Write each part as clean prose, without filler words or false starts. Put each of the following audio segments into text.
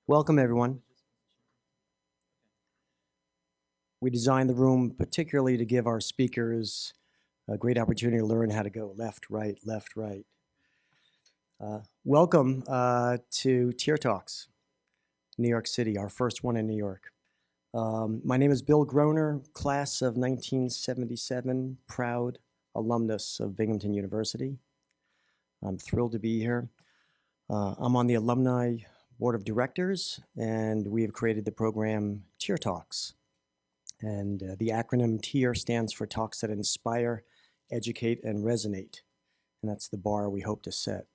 Welcome, everyone. We designed the room particularly to give our speakers a great opportunity to learn how to go left, right, left, right. Welcome to Tier Talks, New York City, our first one in New York. My name is Bill Groner, class of 1977, proud alumnus of Binghamton University. I'm thrilled to be here. I'm on the Alumni Board of Directors, and we have created the program Tier Talks. And the acronym TIER stands for Talks That Inspire, Educate, and Resonate. And that's the bar we hope to set.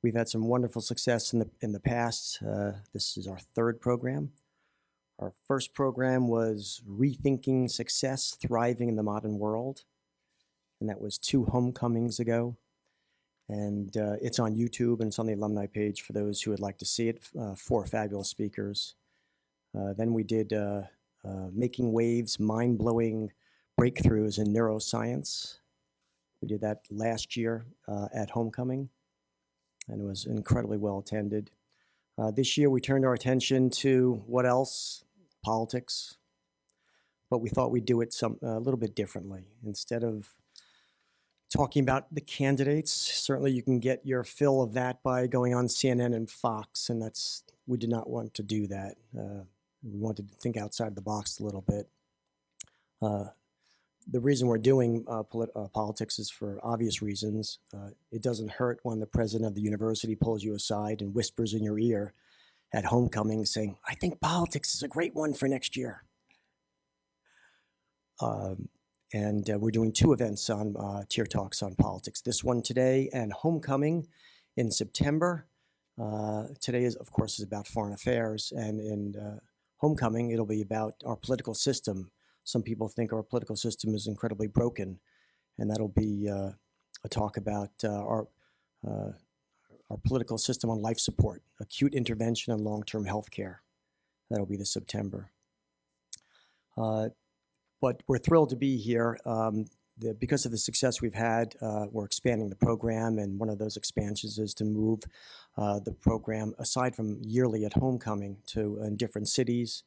We've had some wonderful success in the past. This is our third program. Our first program was Rethinking Success, Thriving in the Modern World. And that was 2 homecomings ago. And it's on YouTube and it's on the alumni page for those who would like to see it. 4 fabulous speakers. Then we did Making Waves, Mind-Blowing Breakthroughs in Neuroscience. We did that last year at Homecoming, and it was incredibly well attended. This year we turned our attention to what else? Politics. But we thought we'd do it a little bit differently. Instead of talking about the candidates, certainly you can get your fill of that by going on CNN and Fox, and we did not want to do that. We wanted to think outside the box a little bit. The reason we're doing politics is for obvious reasons. It doesn't hurt when the president of the university pulls you aside and whispers in your ear at homecoming saying, "I think politics is a great one for next year." And we're doing 2 events on Tier Talks on politics. This one today and Homecoming in September. Today, of course, is about foreign affairs, and in Homecoming, it'll be about our political system. Some people think our political system is incredibly broken, and that'll be a talk about our political system on life support, acute intervention, and long-term health care. That'll be this September. But we're thrilled to be here. Because of the success we've had, we're expanding the program, and one of those expansions is to move the program, aside from yearly at Homecoming, to in different cities.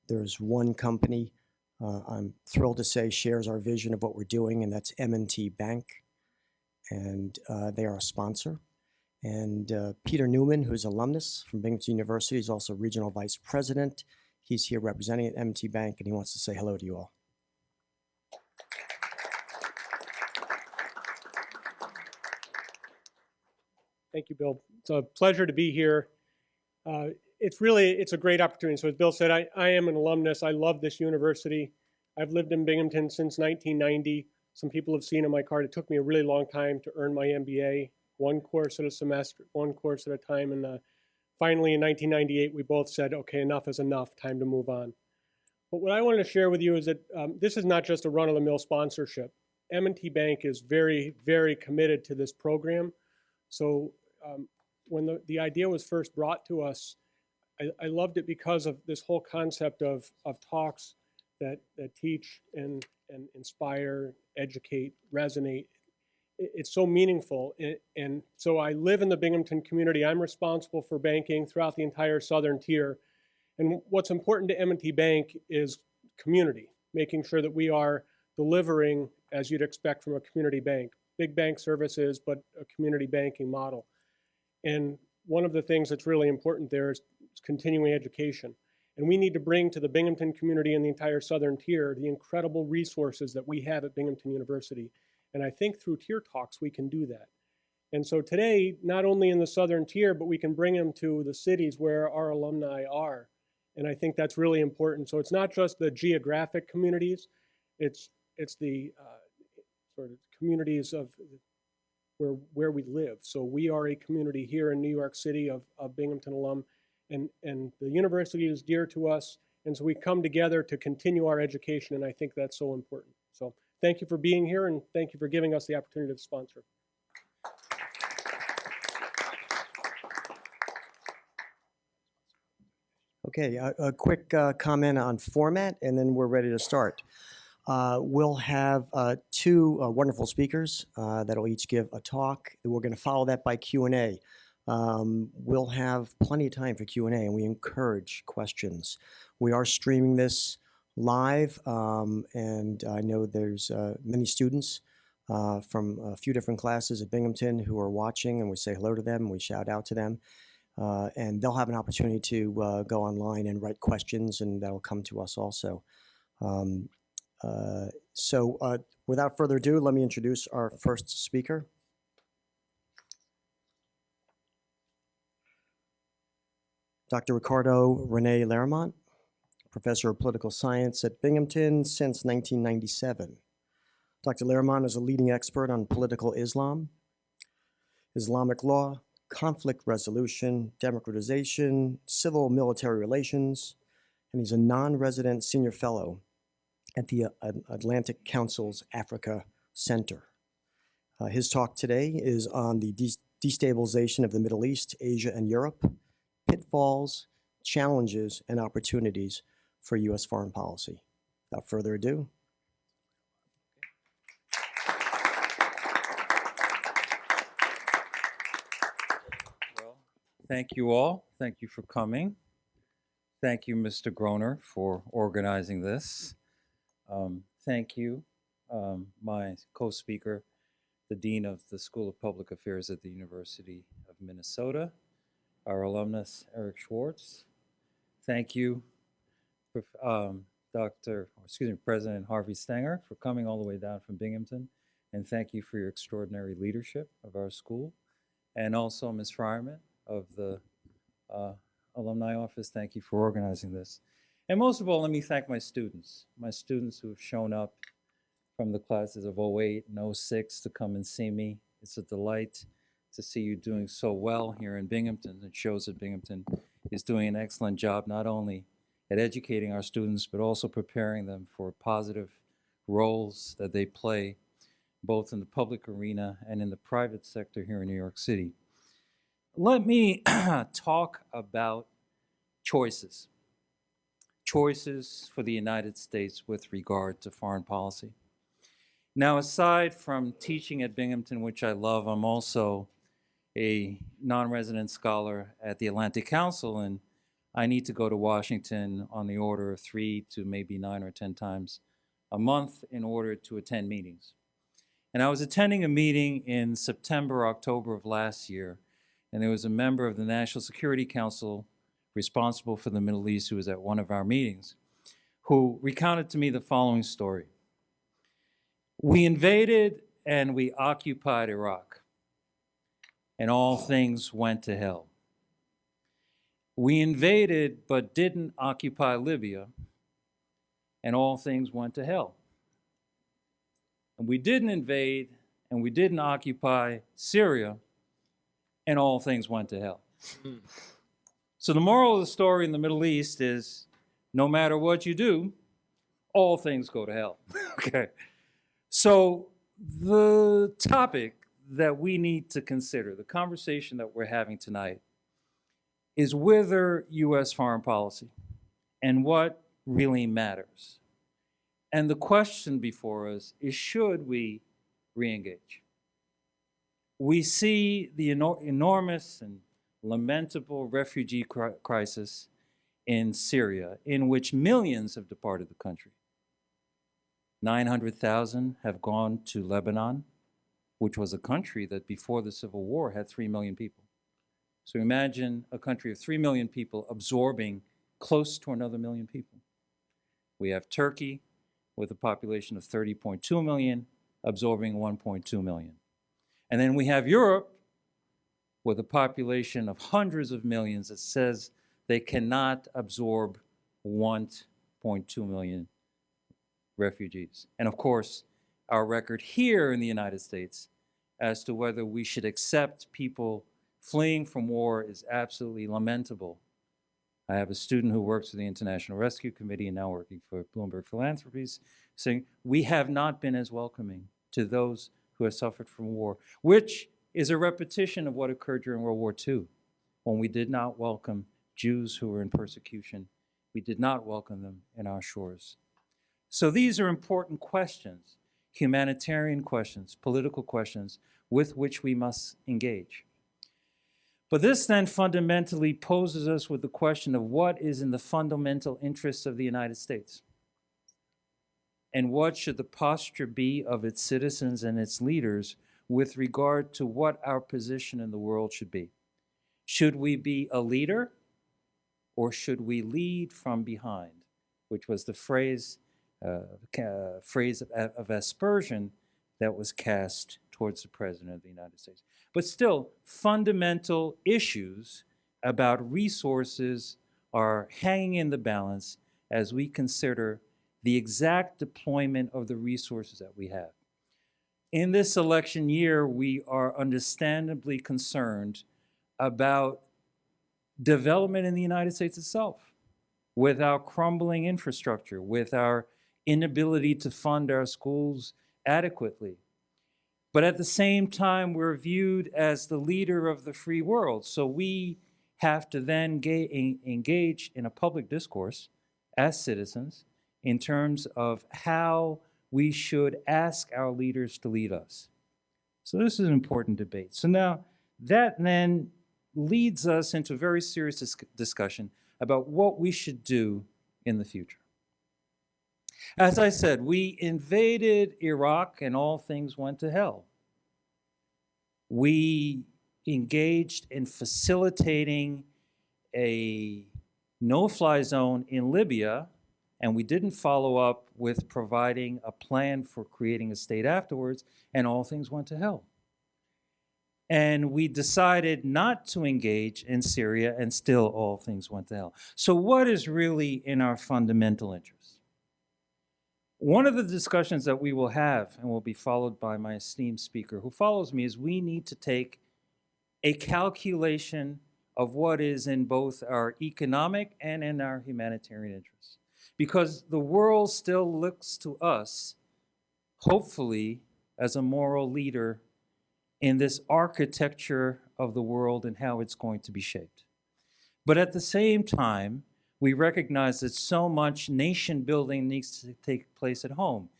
There's one company I'm thrilled to say shares our vision of what we're doing, and that's M&T Bank, and they are a sponsor. And Peter Newman, who's an alumnus from Binghamton University, is also Regional Vice President. He's here representing at M&T Bank, and he wants to say hello to you all. Thank you, Bill. It's a pleasure to be here. It's a great opportunity. So as Bill said, I am an alumnus. I love this university. I've lived in Binghamton since 1990. Some people have seen on my card, it took me a really long time to earn my MBA, 1 course at a semester, 1 course at a time. And finally, in 1998, we both said, okay, enough is enough, time to move on. But what I wanted to share with you is that this is not just a run-of-the-mill sponsorship. M&T Bank is very, very committed to this program. So when the idea was first brought to us, I loved it because of this whole concept of talks that teach and inspire, educate, resonate. It's so meaningful. And so I live in the Binghamton community. I'm responsible for banking throughout the entire southern tier. And what's important to M&T Bank is community, making sure that we are delivering as you'd expect from a community bank. Big bank services, but a community banking model. And one of the things that's really important there is continuing education. And we need to bring to the Binghamton community and the entire southern tier the incredible resources that we have at Binghamton University. And I think through Tier Talks, we can do that. And so today, not only in the southern tier, but we can bring them to the cities where our alumni are. And I think that's really important. So it's not just the geographic communities, it's the sort of communities of where we live. So we are a community here in New York City of Binghamton alum, and the university is dear to us, and so we come together to continue our education, and I think that's so important. So thank you for being here, and thank you for giving us the opportunity to sponsor. Okay, a quick comment on format, and then we're ready to start. We'll have 2 wonderful speakers that'll each give a talk. We're going to follow that by Q&A. We'll have plenty of time for Q&A, and we encourage questions. We are streaming this live, and I know there's many students from a few different classes at Binghamton who are watching, and we say hello to them, and we shout out to them. And they'll have an opportunity to go online and write questions, and that'll come to us also. So without further ado, let me introduce our first speaker. Dr. Ricardo Rene Laremont, professor of political science at Binghamton since 1997. Dr. Laremont is a leading expert on political Islam, Islamic law, conflict resolution, democratization, civil military relations, and he's a non-resident senior fellow at the Atlantic Council's Africa Center. His talk today is on the destabilization of the Middle East, Asia, and Europe, pitfalls, challenges, and opportunities for U.S. foreign policy. Without further ado. Well, thank you all. Thank you for coming. Thank you, Mr. Groner, for organizing this. Thank you, my co-speaker, the Dean of the School of Public Affairs at the University of Minnesota, our alumnus, Eric Schwartz. Thank you, President Harvey Stenger, for coming all the way down from Binghamton. And thank you for your extraordinary leadership of our school. And also Ms. Fryerman of the Alumni Office, thank you for organizing this. And most of all, let me thank my students who have shown up from the classes of 08 and 06 to come and see me. It's a delight to see you doing so well here in Binghamton. It shows that Binghamton is doing an excellent job, not only at educating our students, but also preparing them for positive roles that they play, both in the public arena and in the private sector here in New York City. Let me talk about choices. Choices for the United States with regard to foreign policy. Now, aside from teaching at Binghamton, which I love, I'm also a non-resident scholar at the Atlantic Council, and I need to go to Washington on the order of 3 to maybe 9 or 10 times a month in order to attend meetings. And I was attending a meeting in September, October of last year, and there was a member of the National Security Council responsible for the Middle East who was at one of our meetings, who recounted to me the following story. We invaded and we occupied Iraq, and all things went to hell. We invaded but didn't occupy Libya, and all things went to hell. And we didn't invade and we didn't occupy Syria, and all things went to hell. So the moral of the story in the Middle East is, no matter what you do, all things go to hell. Okay. So the topic that we need to consider, the conversation that we're having tonight, is whether U.S. foreign policy and what really matters. And the question before us is, should we re-engage? We see the enormous and lamentable refugee crisis in Syria, in which millions have departed the country. 900,000 have gone to Lebanon, which was a country that before the Civil War had 3 million people. So imagine a country of 3 million people absorbing close to another million people. We have Turkey with a population of 30.2 million, absorbing 1.2 million. And then we have Europe with a population of hundreds of millions that says they cannot absorb 1.2 million refugees. And of course, our record here in the United States as to whether we should accept people fleeing from war is absolutely lamentable. I have a student who works for the International Rescue Committee and now working for Bloomberg Philanthropies, saying we have not been as welcoming to those who have suffered from war, which is a repetition of what occurred during World War II, when we did not welcome Jews who were in persecution. We did not welcome them in our shores. So these are important questions, humanitarian questions, political questions, with which we must engage. But this then fundamentally poses us with the question of what is in the fundamental interests of the United States? And what should the posture be of its citizens and its leaders with regard to what our position in the world should be? Should we be a leader, or should we lead from behind? Which was the phrase of aspersion that was cast towards the President of the United States. But still, fundamental issues about resources are hanging in the balance as we consider the exact deployment of the resources that we have. In this election year, we are understandably concerned about development in the United States itself, with our crumbling infrastructure, with our inability to fund our schools adequately. But at the same time, we're viewed as the leader of the free world. So we have to then engage in a public discourse as citizens in terms of how we should ask our leaders to lead us. So this is an important debate. So now that then leads us into a very serious discussion about what we should do in the future. As I said, we invaded Iraq and all things went to hell. We engaged in facilitating a no-fly zone in Libya, and we didn't follow up with providing a plan for creating a state afterwards, and all things went to hell. And we decided not to engage in Syria, and still all things went to hell. So what is really in our fundamental interest? One of the discussions that we will have, and will be followed by my esteemed speaker who follows me, is we need to take a calculation of what is in both our economic and in our humanitarian interests. Because the world still looks to us, hopefully, as a moral leader in this architecture of the world and how it's going to be shaped. But at the same time, we recognize that so much nation building needs to take place at home.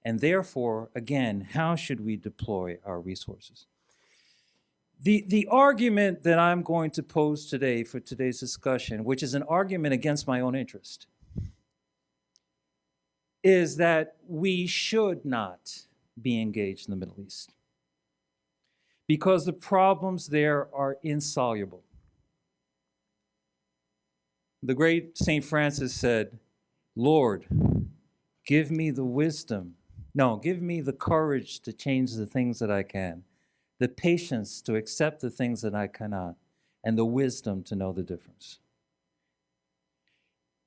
And therefore, again, how should we deploy our resources? The argument that I'm going to pose today for today's discussion, which is an argument against my own interest, is that we should not be engaged in the Middle East, because the problems there are insoluble. The great St. Francis said, "Lord, give me the wisdom. No, give me the courage to change the things that I can, the patience to accept the things that I cannot, and the wisdom to know the difference."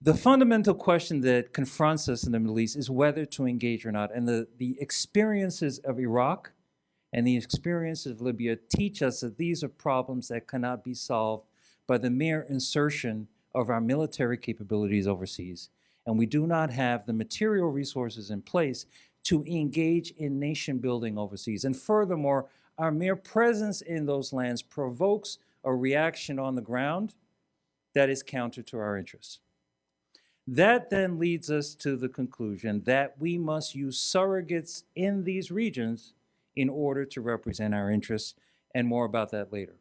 The fundamental question that confronts us in the Middle East is whether to engage or not. And the experiences of Iraq and the experiences of Libya teach us that these are problems that cannot be solved by the mere insertion of our military capabilities overseas. And we do not have the material resources in place to engage in nation building overseas. And furthermore, our mere presence in those lands provokes a reaction on the ground that is counter to our interests. That then leads us to the conclusion that we must use surrogates in these regions in order to represent our interests, and more about that later.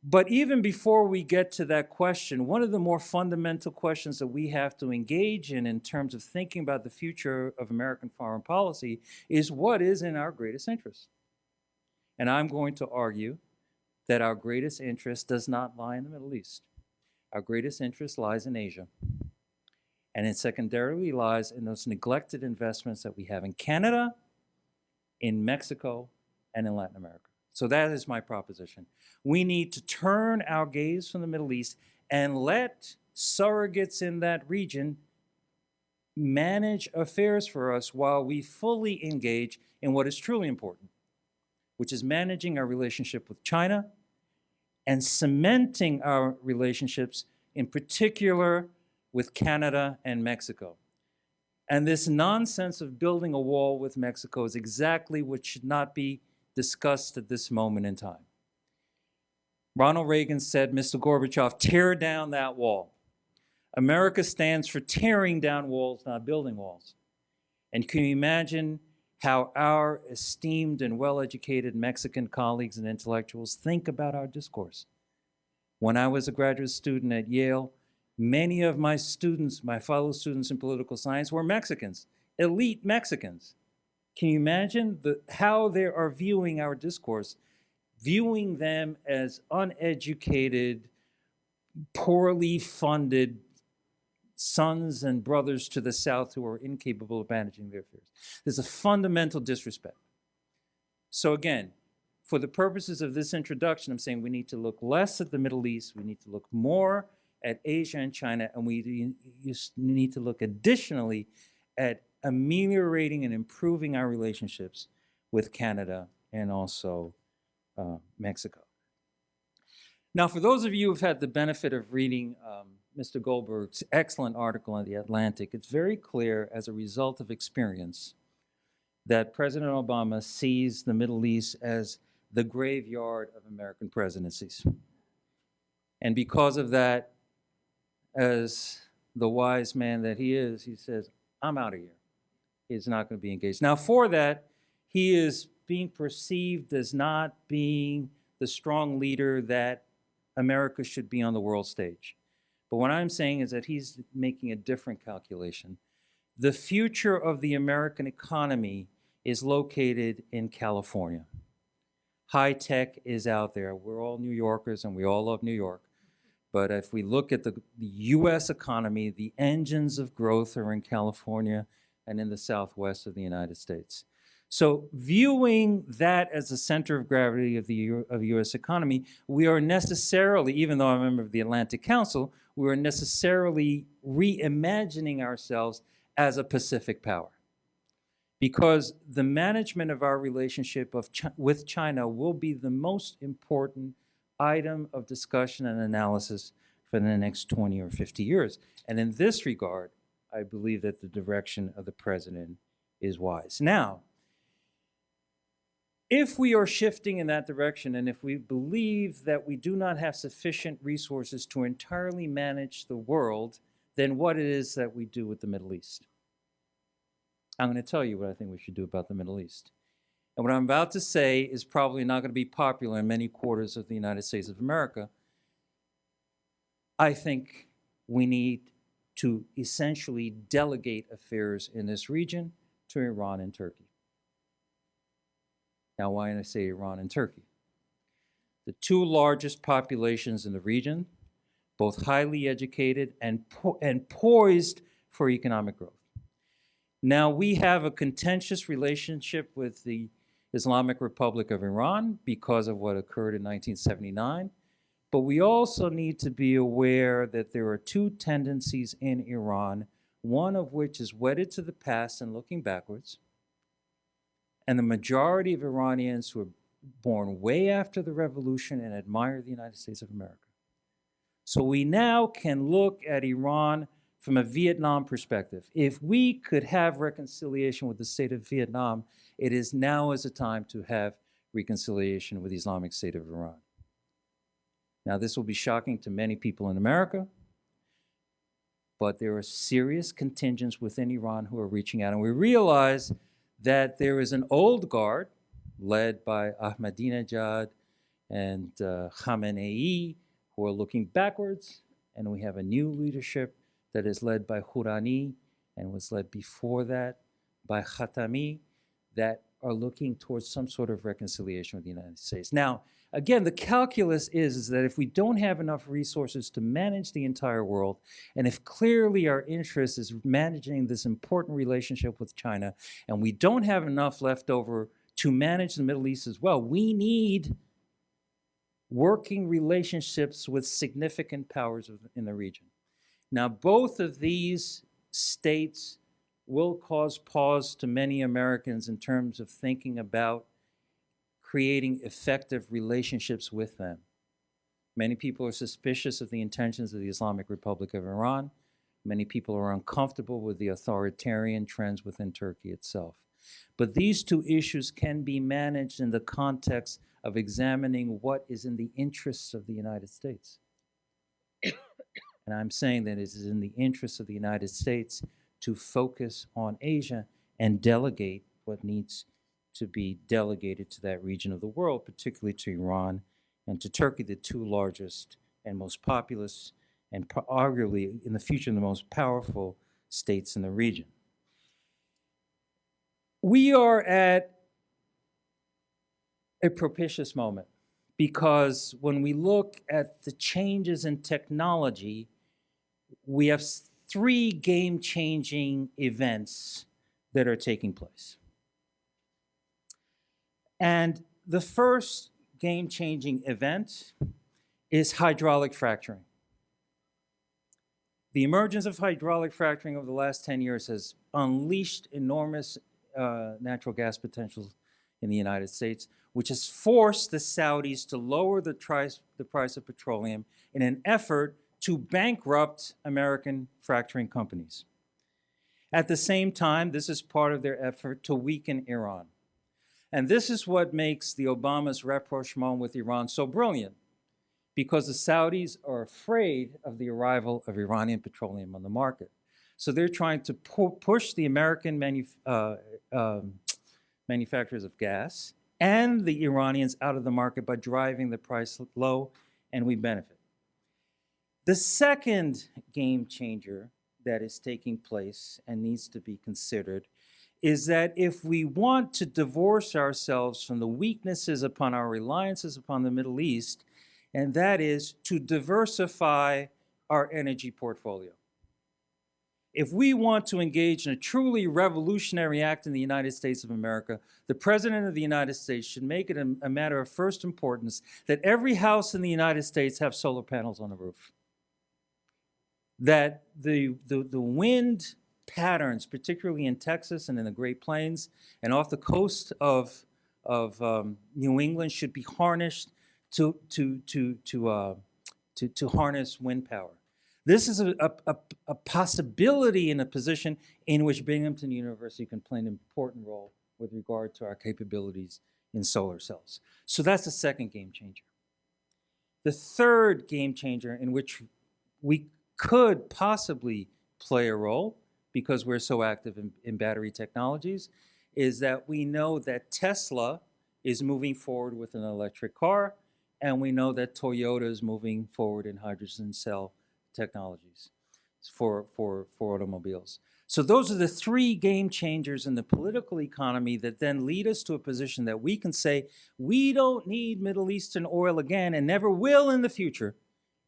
But even before we get to that question, one of the more fundamental questions that we have to engage in terms of thinking about the future of American foreign policy is what is in our greatest interest. And I'm going to argue that our greatest interest does not lie in the Middle East. Our greatest interest lies in Asia. And it secondarily lies in those neglected investments that we have in Canada, in Mexico, and in Latin America. So that is my proposition. We need to turn our gaze from the Middle East and let surrogates in that region manage affairs for us while we fully engage in what is truly important, which is managing our relationship with China and cementing our relationships, in particular with Canada and Mexico. And this nonsense of building a wall with Mexico is exactly what should not be discussed at this moment in time. Ronald Reagan said, "Mr. Gorbachev, tear down that wall." America stands for tearing down walls, not building walls. And can you imagine how our esteemed and well-educated Mexican colleagues and intellectuals think about our discourse. When I was a graduate student at Yale, many of my students, my fellow students in political science, were Mexicans, elite Mexicans. Can you imagine how they are viewing our discourse, viewing them as uneducated, poorly funded sons and brothers to the South who are incapable of managing their affairs? There's a fundamental disrespect. So again, for the purposes of this introduction, I'm saying we need to look less at the Middle East, we need to look more at Asia and China, and we need to look additionally at ameliorating and improving our relationships with Canada and also Mexico. Now, for those of you who've had the benefit of reading Mr. Goldberg's excellent article in The Atlantic, it's very clear as a result of experience that President Obama sees the Middle East as the graveyard of American presidencies. And because of that, as the wise man that he is, he says, I'm out of here. He's not going to be engaged. Now, for that, he is being perceived as not being the strong leader that America should be on the world stage. But what I'm saying is that he's making a different calculation. The future of the American economy is located in California. High tech is out there. We're all New Yorkers and we all love New York. But if we look at the U.S. economy, the engines of growth are in California and in the southwest of the United States. So viewing that as the center of gravity of the U.S. economy, we are necessarily, even though I'm a member of the Atlantic Council, we are necessarily reimagining ourselves as a Pacific power. Because the management of our relationship with China will be the most important item of discussion and analysis for the next 20 or 50 years. And in this regard, I believe that the direction of the president is wise. Now, if we are shifting in that direction, and if we believe that we do not have sufficient resources to entirely manage the world, then what it is that we do with the Middle East? I'm going to tell you what I think we should do about the Middle East. And what I'm about to say is probably not going to be popular in many quarters of the United States of America. I think we need to essentially delegate affairs in this region to Iran and Turkey. Now, why did I say Iran and Turkey? The two largest populations in the region, both highly educated and poised for economic growth. Now, we have a contentious relationship with the Islamic Republic of Iran because of what occurred in 1979. But we also need to be aware that there are two tendencies in Iran, one of which is wedded to the past and looking backwards. And the majority of Iranians who were born way after the revolution and admire the United States of America. So we now can look at Iran from a Vietnam perspective. If we could have reconciliation with the state of Vietnam, it is now as a time to have reconciliation with the Islamic State of Iran. Now, this will be shocking to many people in America, but there are serious contingents within Iran who are reaching out. And we realize that there is an old guard led by Ahmadinejad and Khamenei who are looking backwards, and we have a new leadership that is led by Khourani and was led before that by Khatami, that are looking towards some sort of reconciliation with the United States. Now, again, the calculus is that if we don't have enough resources to manage the entire world, and if clearly our interest is managing this important relationship with China, and we don't have enough left over to manage the Middle East as well, we need working relationships with significant powers in the region. Now, both of these states will cause pause to many Americans in terms of thinking about creating effective relationships with them. Many people are suspicious of the intentions of the Islamic Republic of Iran. Many people are uncomfortable with the authoritarian trends within Turkey itself. But these two issues can be managed in the context of examining what is in the interests of the United States. And I'm saying that it is in the interests of the United States to focus on Asia and delegate what needs to be delegated to that region of the world, particularly to Iran and to Turkey, the two largest and most populous and arguably in the future the most powerful states in the region. We are at a propitious moment because when we look at the changes in technology, we have three game-changing events that are taking place. And the first game-changing event is hydraulic fracturing. The emergence of hydraulic fracturing over the last 10 years has unleashed enormous natural gas potentials in the United States, which has forced the Saudis to lower the price of petroleum in an effort to bankrupt American fracturing companies. At the same time, this is part of their effort to weaken Iran. And this is what makes the Obama's rapprochement with Iran so brilliant, because the Saudis are afraid of the arrival of Iranian petroleum on the market. So they're trying to push the American manufacturers of gas and the Iranians out of the market by driving the price low, and we benefit. The second game changer that is taking place and needs to be considered is that if we want to divorce ourselves from the weaknesses upon our reliances upon the Middle East, and that is to diversify our energy portfolio. If we want to engage in a truly revolutionary act in the United States of America, the President of the United States should make it a matter of first importance that every house in the United States have solar panels on the roof. That the wind patterns, particularly in Texas and in the Great Plains and off the coast of New England, should be harnessed to harness wind power. This is a possibility in a position in which Binghamton University can play an important role with regard to our capabilities in solar cells. So that's the second game changer. The third game changer in which we could possibly play a role, because we're so active in battery technologies, is that we know that Tesla is moving forward with an electric car, and we know that Toyota is moving forward in hydrogen cell technologies for automobiles. So those are the three game changers in the political economy that then lead us to a position that we can say we don't need Middle Eastern oil again and never will in the future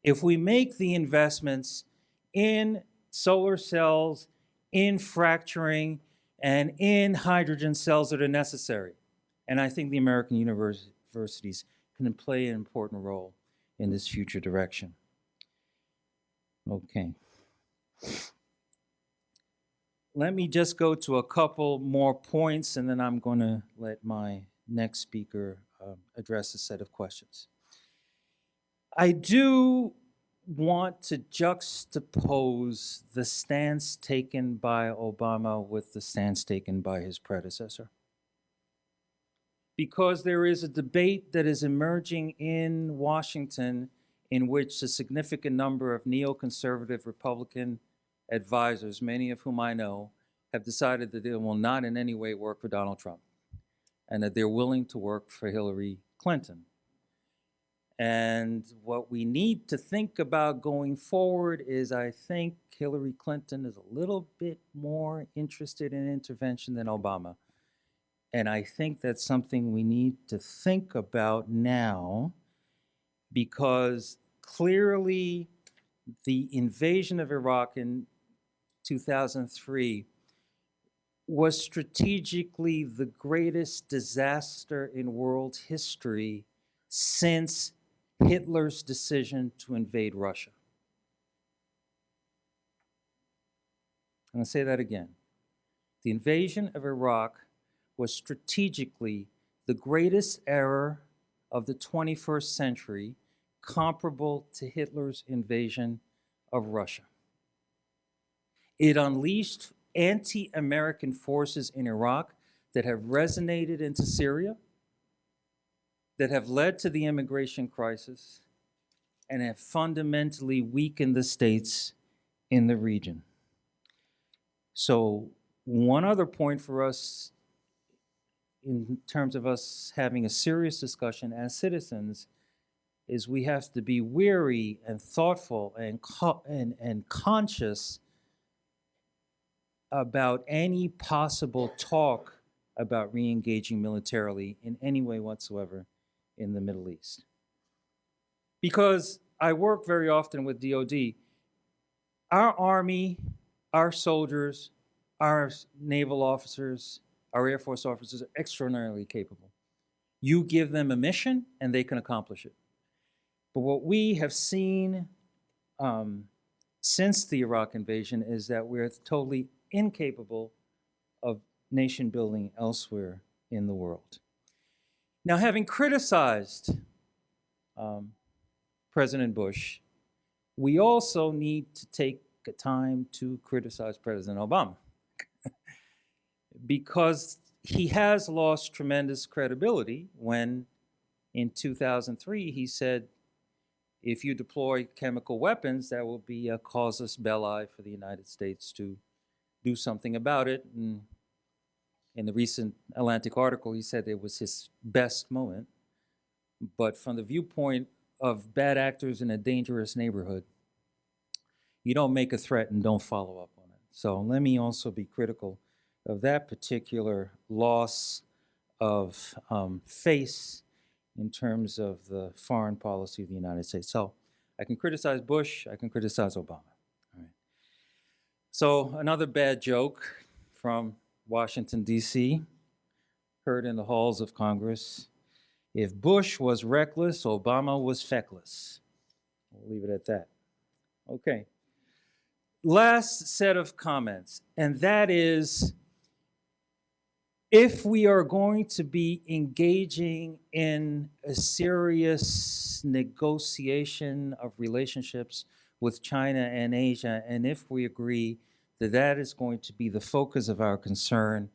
if we make the investments in solar cells, in fracturing, and in hydrogen cells that are necessary. And I think the American universities can play an important role in this future direction. Okay. Let me just go to a couple more points, and then I'm going to let my next speaker address a set of questions. I do want to juxtapose the stance taken by Obama with the stance taken by his predecessor, because there is a debate that is emerging in Washington in which a significant number of neoconservative Republican advisors, many of whom I know, have decided that they will not in any way work for Donald Trump, and that they're willing to work for Hillary Clinton. And what we need to think about going forward is, I think Hillary Clinton is a little bit more interested in intervention than Obama. And I think that's something we need to think about now, because clearly the invasion of Iraq in 2003 was strategically the greatest disaster in world history since Hitler's decision to invade Russia. I'm going to say that again. The invasion of Iraq was strategically the greatest error of the 21st century, comparable to Hitler's invasion of Russia. It unleashed anti-American forces in Iraq that have resonated into Syria, that have led to the immigration crisis, and have fundamentally weakened the states in the region. So one other point for us in terms of us having a serious discussion as citizens is we have to be wary and thoughtful and conscious about any possible talk about re-engaging militarily in any way whatsoever in the Middle East. Because I work very often with DoD, our Army, our soldiers, our naval officers, our Air Force officers are extraordinarily capable. You give them a mission and they can accomplish it. But what we have seen since the Iraq invasion is that we're totally incapable of nation building elsewhere in the world. Now, having criticized President Bush, we also need to take a time to criticize President Obama because he has lost tremendous credibility when in 2003 he said, if you deploy chemical weapons, that will be a casus belli for the United States to do something about it. And in the recent Atlantic article, he said it was his best moment. But from the viewpoint of bad actors in a dangerous neighborhood, you don't make a threat and don't follow up on it. So let me also be critical of that particular loss of face in terms of the foreign policy of the United States. So I can criticize Bush, I can criticize Obama. All right. So another bad joke from Washington, D.C., heard in the halls of Congress. If Bush was reckless, Obama was feckless. We'll leave it at that. Okay. Last set of comments, and that is, if we are going to be engaging in a serious negotiation of relationships with China and Asia, and if we agree that that is going to be the focus of our concern,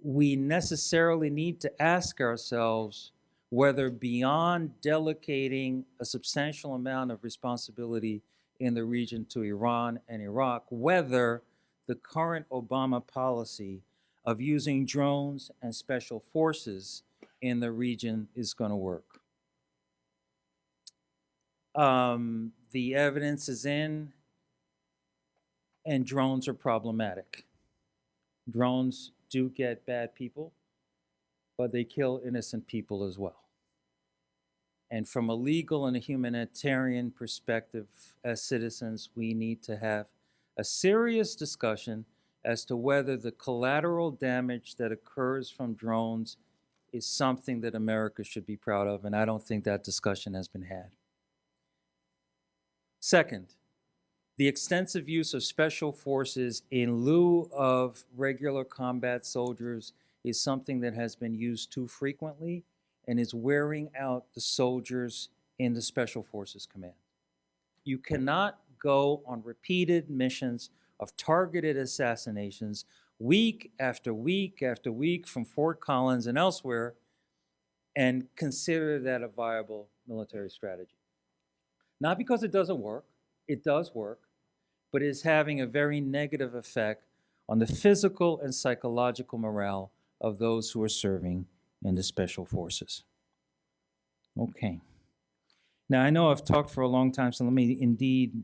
we necessarily need to ask ourselves whether beyond delegating a substantial amount of responsibility in the region to Iran and Iraq, whether the current Obama policy of using drones and special forces in the region is going to work. The evidence is in, and drones are problematic. Drones do get bad people, but they kill innocent people as well. And from a legal and a humanitarian perspective, as citizens, we need to have a serious discussion as to whether the collateral damage that occurs from drones is something that America should be proud of, and I don't think that discussion has been had. Second, the extensive use of special forces in lieu of regular combat soldiers is something that has been used too frequently and is wearing out the soldiers in the Special Forces Command. You cannot go on repeated missions of targeted assassinations week after week after week from Fort Collins and elsewhere and consider that a viable military strategy. Not because it doesn't work, it does work, but it is having a very negative effect on the physical and psychological morale of those who are serving in the Special Forces. Okay. Now, I know I've talked for a long time, so let me indeed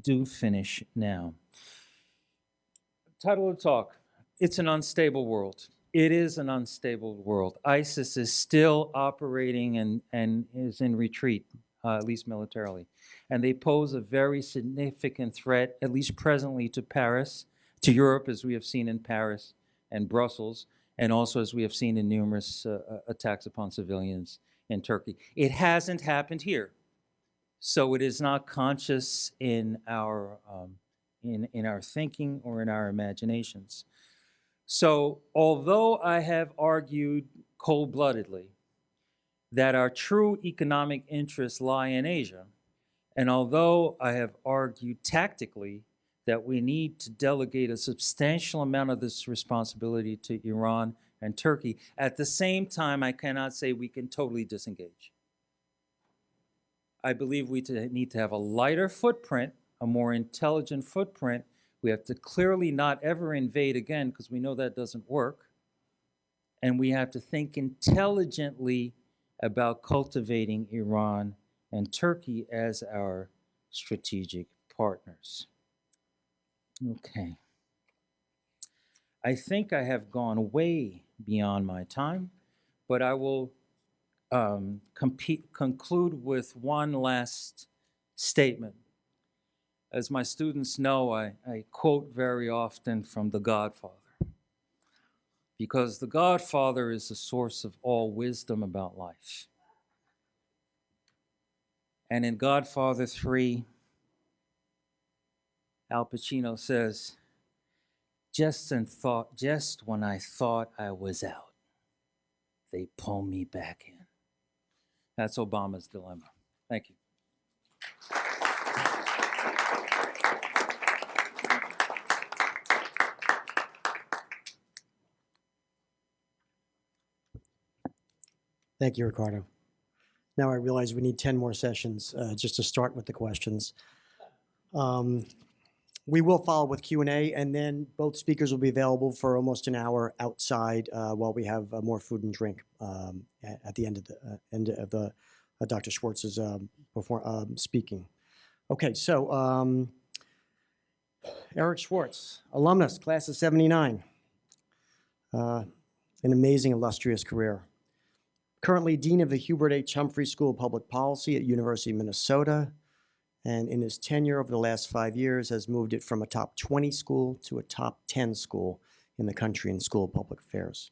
do finish now. Title of the talk, it's an unstable world. It is an unstable world. ISIS is still operating and is in retreat, at least militarily. And they pose a very significant threat, at least presently, to Paris, to Europe, as we have seen in Paris and Brussels, and also as we have seen in numerous attacks upon civilians in Turkey. It hasn't happened here. So it is not conscious in our thinking or in our imaginations. So although I have argued cold-bloodedly that our true economic interests lie in Asia, and although I have argued tactically that we need to delegate a substantial amount of this responsibility to Iran and Turkey, at the same time, I cannot say we can totally disengage. I believe we need to have a lighter footprint, a more intelligent footprint. We have to clearly not ever invade again, because we know that doesn't work. and we have to think intelligently about cultivating Iran and Turkey as our strategic partners. Okay. I think I have gone way beyond my time, but I will conclude with one last statement. As my students know, I quote very often from The Godfather, because The Godfather is the source of all wisdom about life. And in Godfather 3, Al Pacino says, just when I thought I was out, they pull me back in. That's Obama's dilemma. Thank you. Thank you, Ricardo. Now I realize we need 10 more sessions just to start with the questions. We will follow with Q&A, and then both speakers will be available for almost an hour outside while we have more food and drink at the end of the Dr. Schwartz's speaking. Okay, so Eric Schwartz, alumnus, class of '79, an amazing, illustrious career. Currently Dean of the Hubert H. Humphrey School of Public Policy at University of Minnesota, and in his tenure over the last 5 years has moved it from a top 20 school to a top 10 school in the country in School of Public Affairs.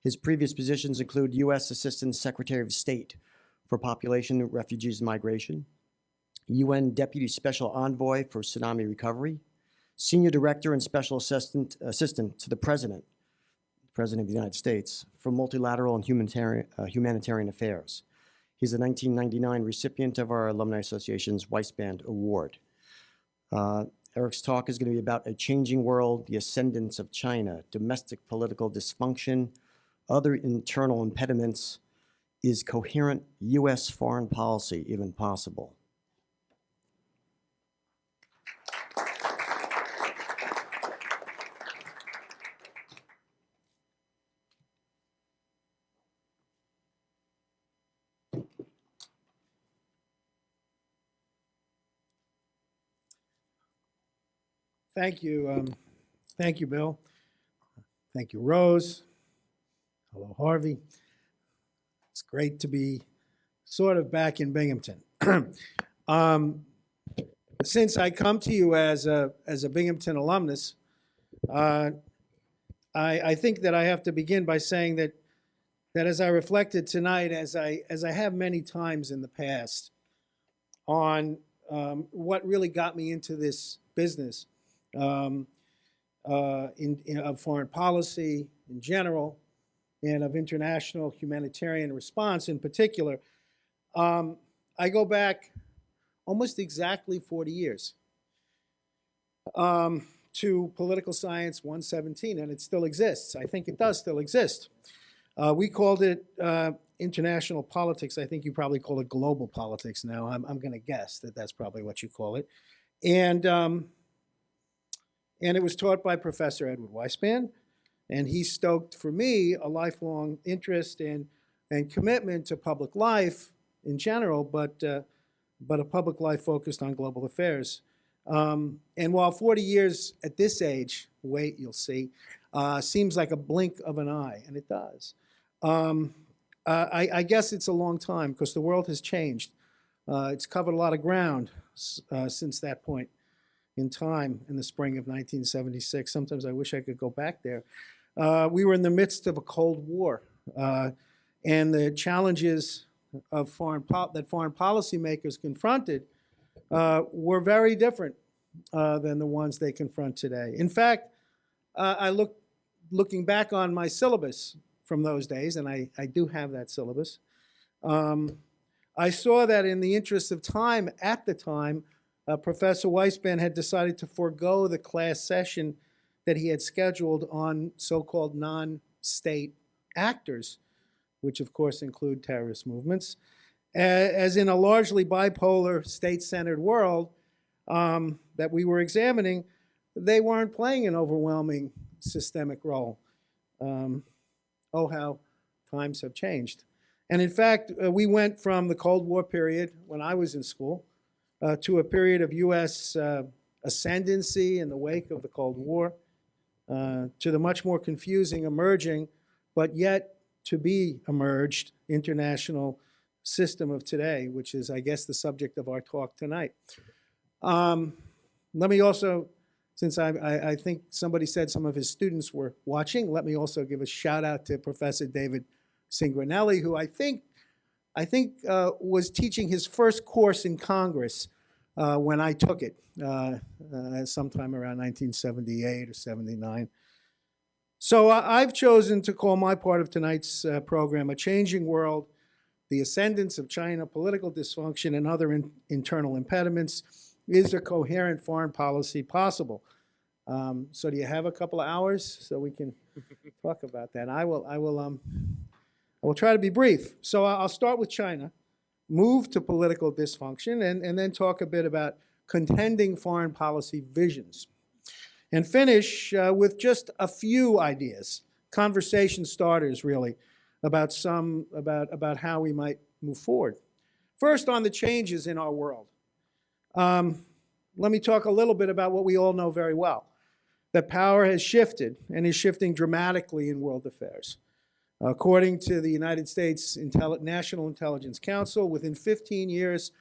His previous positions include U.S. Assistant Secretary of State for Population, Refugees, and Migration, UN Deputy Special Envoy for Tsunami Recovery, Senior Director and Special Assistant to the President of the United States for Multilateral and Humanitarian Affairs. He's a 1999 recipient of our Alumni Association's Weiss Band Award. Eric's talk is going to be about a changing world, the ascendance of China, domestic political dysfunction, other internal impediments. Is coherent U.S. foreign policy even possible? Thank you. Thank you, Bill. Thank you, Rose. Hello, Harvey. It's great to be sort of back in Binghamton. Since I come to you as a Binghamton alumnus, I think that I have to begin by saying that as I reflected tonight, as I have many times in the past, on what really got me into this business of foreign policy in general, and of international humanitarian response in particular, I go back almost exactly 40 years to Political Science 117, and it still exists. I think it does still exist. We called it international politics. I think you probably call it global politics now. I'm going to guess that that's probably what you call it. And it was taught by Professor Edward Weissman, and he stoked for me a lifelong interest and commitment to public life in general, but a public life focused on global affairs. And while 40 years at this age, wait, you'll see, seems like a blink of an eye, and it does. I guess it's a long time because the world has changed. It's covered a lot of ground since that point in time in the spring of 1976. Sometimes I wish I could go back there. We were in the midst of a Cold War, and the challenges of foreign policymakers confronted were very different than the ones they confront today. In fact, looking back on my syllabus from those days, and I do have that syllabus, I saw that in the interest of time at the time, Professor Weissman had decided to forego the class session that he had scheduled on so-called non-state actors, which of course include terrorist movements. As in a largely bipolar, state-centered world that we were examining, they weren't playing an overwhelming systemic role. oh, how times have changed. And in fact, we went from the Cold War period when I was in school to a period of U.S. Ascendancy in the wake of the Cold War, to the much more confusing emerging, but yet to be emerged international system of today, which is, I guess, the subject of our talk tonight. Let me also, since I think somebody said some of his students were watching, let me also give a shout out to Professor David Singranelli, who I think was teaching his first course in Congress when I took it, sometime around 1978 or 79. So I've chosen to call my part of tonight's program A Changing World, the Ascendance of China, Political Dysfunction, and Other Internal Impediments. Is a coherent foreign policy possible? So do you have a couple of hours so we can talk about that? I will try to be brief. So I'll start with China, move to political dysfunction, and then talk a bit about contending foreign policy visions. And finish with just a few ideas, conversation starters really, about how we might move forward. First, on the changes in our world. Let me talk a little bit about what we all know very well, that power has shifted and is shifting dramatically in world affairs. According to the United States National Intelligence Council, within 15 years,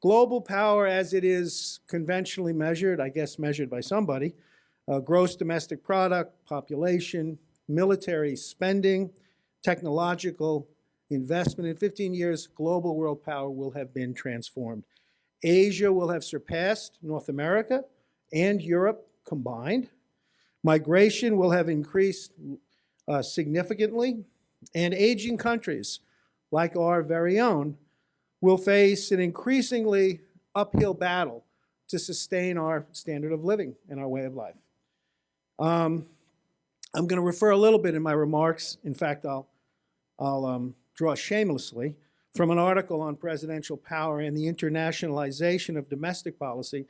global power as it is conventionally measured, I guess measured by somebody, gross domestic product, population, military spending, technological investment, in 15 years, global world power will have been transformed. Asia will have surpassed North America and Europe combined. Migration will have increased significantly, and aging countries like our very own will face an increasingly uphill battle to sustain our standard of living and our way of life. I'm going to refer a little bit in my remarks. In fact, I'll draw shamelessly from an article on presidential power and the internationalization of domestic policy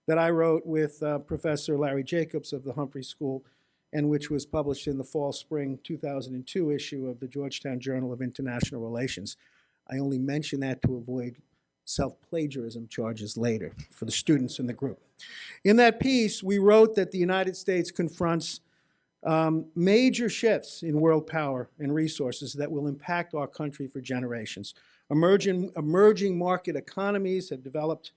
that I wrote with Professor Larry Jacobs of the Humphrey School, and which was published in the fall-spring 2002 issue of the Georgetown Journal of International Relations. I only mention that to avoid self-plagiarism charges later for the students in the group. In that piece, we wrote that the United States confronts major shifts in world power and resources that will impact our country for generations. Emerging market economies have developed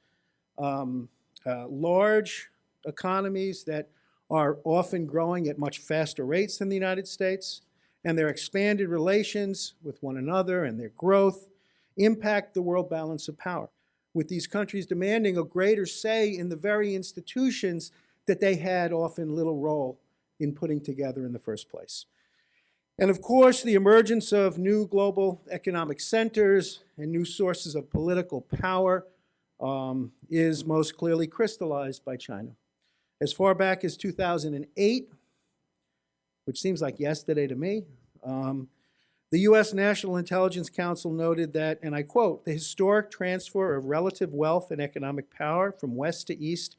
large economies that are often growing at much faster rates than the United States, and their expanded relations with one another and their growth impact the world balance of power, with these countries demanding a greater say in the very institutions that they had often little role in putting together in the first place. And of course, the emergence of new global economic centers and new sources of political power is most clearly crystallized by China. As far back as 2008, which seems like yesterday to me, the U.S. National Intelligence Council noted that, and I quote, "The historic transfer of relative wealth and economic power from west to east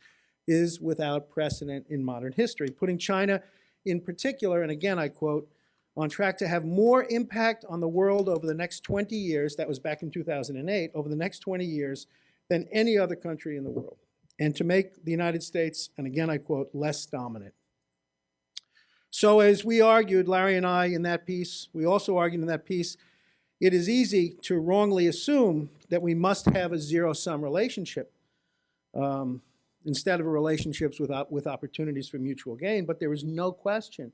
is without precedent in modern history," putting China in particular, and again I quote, "on track to have more impact on the world over the next 20 years," that was back in 2008, "over the next 20 years than any other country in the world, and to make the United States," and again I quote, "less dominant." So as we argued, Larry and I, in that piece, we also argued in that piece, it is easy to wrongly assume that we must have a zero-sum relationship instead of relationships with opportunities for mutual gain. But there is no question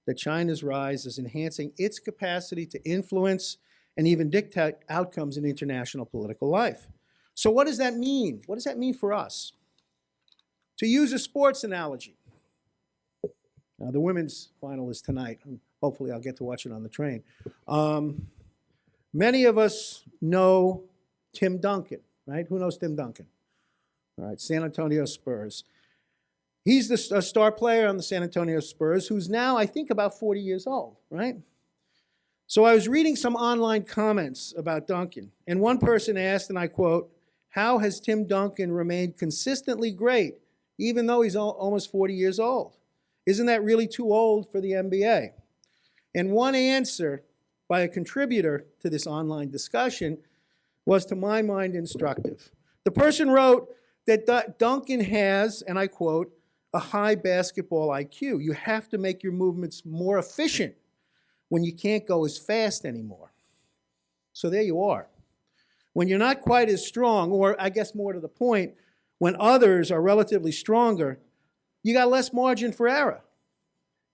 that China's rise is enhancing its capacity to influence and even dictate outcomes in international political life. So what does that mean? What does that mean for us? To use a sports analogy, the women's final is tonight. Hopefully I'll get to watch it on the train. Many of us know Tim Duncan, right? Who knows Tim Duncan? All right, San Antonio Spurs. He's the star player on the San Antonio Spurs, who's now, I think, about 40 years old, right? So I was reading some online comments about Duncan, and one person asked, and I quote, "How has Tim Duncan remained consistently great, even though he's almost 40 years old? Isn't that really too old for the NBA?" And one answer by a contributor to this online discussion was, to my mind, instructive. The person wrote that Duncan has, and I quote, a high basketball IQ. You have to make your movements more efficient when you can't go as fast anymore. So there you are. When you're not quite as strong, or I guess more to the point, when others are relatively stronger, you got less margin for error.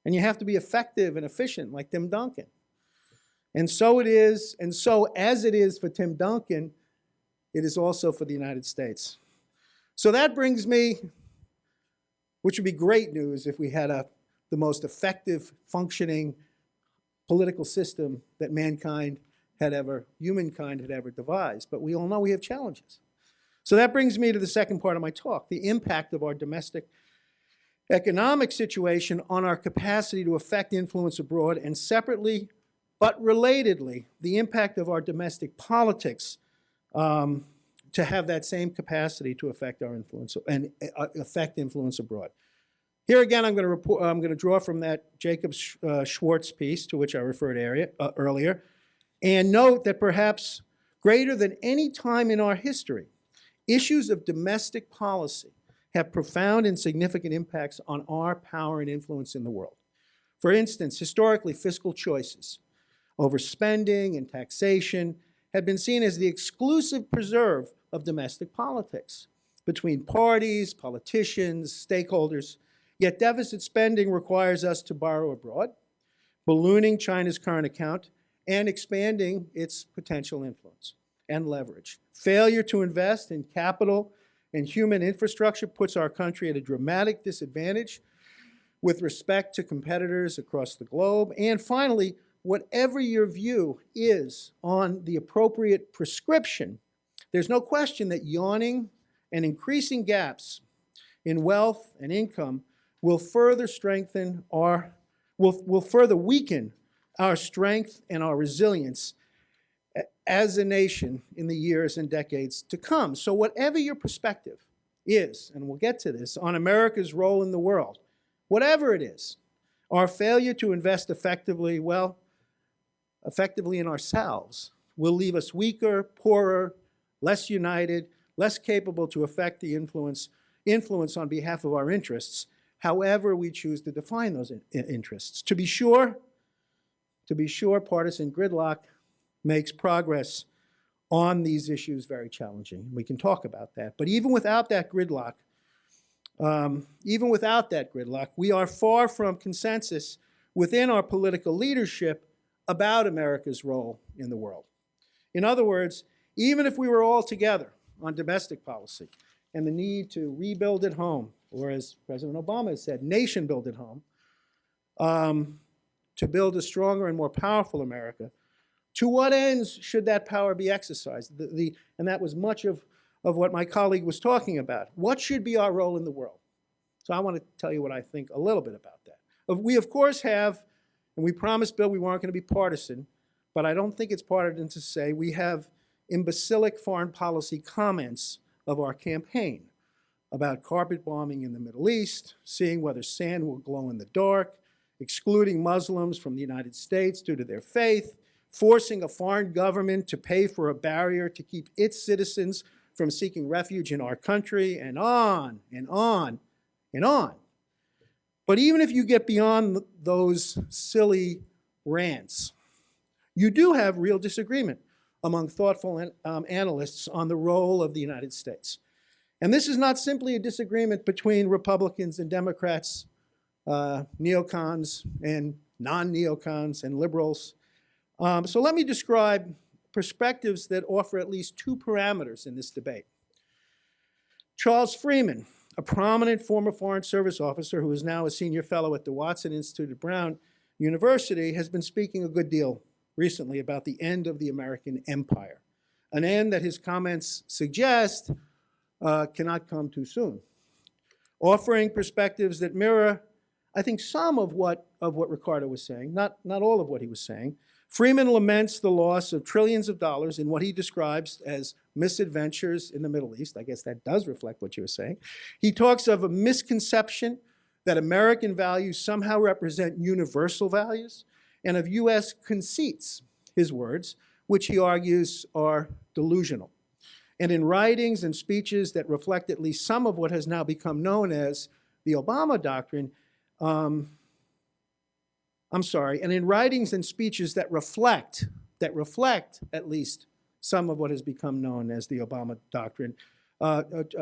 And you have to be effective and efficient like Tim Duncan. And so it is, and so as it is for Tim Duncan, it is also for the United States. So that brings me, which would be great news if we had the most effective functioning political system that humankind had ever devised. But we all know we have challenges. So that brings me to the second part of my talk, the impact of our domestic economic situation on our capacity to affect influence abroad, and separately but relatedly, the impact of our domestic politics to have that same capacity to affect our influence and affect influence abroad. Here again, I'm going to draw from that Jacob Schwartz piece to which I referred earlier, and note that perhaps greater than any time in our history, issues of domestic policy have profound and significant impacts on our power and influence in the world. For instance, historically, fiscal choices over spending and taxation have been seen as the exclusive preserve of domestic politics between parties, politicians, stakeholders. Yet deficit spending requires us to borrow abroad, ballooning China's current account and expanding its potential influence and leverage. Failure to invest in capital and human infrastructure puts our country at a dramatic disadvantage with respect to competitors across the globe. And finally, whatever your view is on the appropriate prescription, there's no question that yawning and increasing gaps in wealth and income will further weaken our strength and our resilience as a nation in the years and decades to come. So whatever your perspective is, and we'll get to this, on America's role in the world, whatever it is, our failure to invest effectively in ourselves will leave us weaker, poorer, less united, less capable to affect the influence on behalf of our interests, however we choose to define those interests. To be sure, partisan gridlock makes progress on these issues very challenging. We can talk about that. But even without that gridlock, we are far from consensus within our political leadership about America's role in the world. In other words, even if we were all together on domestic policy and the need to rebuild at home, or as President Obama has said, nation build at home, to build a stronger and more powerful America, to what ends should that power be exercised? And that was much of what my colleague was talking about. What should be our role in the world? So I want to tell you what I think a little bit about that. We, of course, have, and we promised Bill we weren't going to be partisan, but I don't think it's partisan to say we have imbecilic foreign policy comments of our campaign about carpet bombing in the Middle East, seeing whether sand will glow in the dark, excluding Muslims from the United States due to their faith, forcing a foreign government to pay for a barrier to keep its citizens from seeking refuge in our country, and on and on and on. But even if you get beyond those silly rants, you do have real disagreement among thoughtful analysts on the role of the United States. And this is not simply a disagreement between Republicans and Democrats, neocons and non-neocons and liberals. So let me describe perspectives that offer at least two parameters in this debate. Charles Freeman, a prominent former Foreign Service officer who is now a senior fellow at the Watson Institute at Brown University, has been speaking a good deal recently about the end of the American empire, an end that his comments suggest cannot come too soon, offering perspectives that mirror, I think, some of what Ricardo was saying, not all of what he was saying. Freeman laments the loss of trillions of dollars in what he describes as misadventures in the Middle East. I guess that does reflect what you were saying. He talks of a misconception that American values somehow represent universal values, and of U.S. conceits, his words, which he argues are delusional. And in writings and speeches that reflect at least some of what has now become known as the Obama doctrine, and in writings and speeches that reflect at least some of what has become known as the Obama doctrine,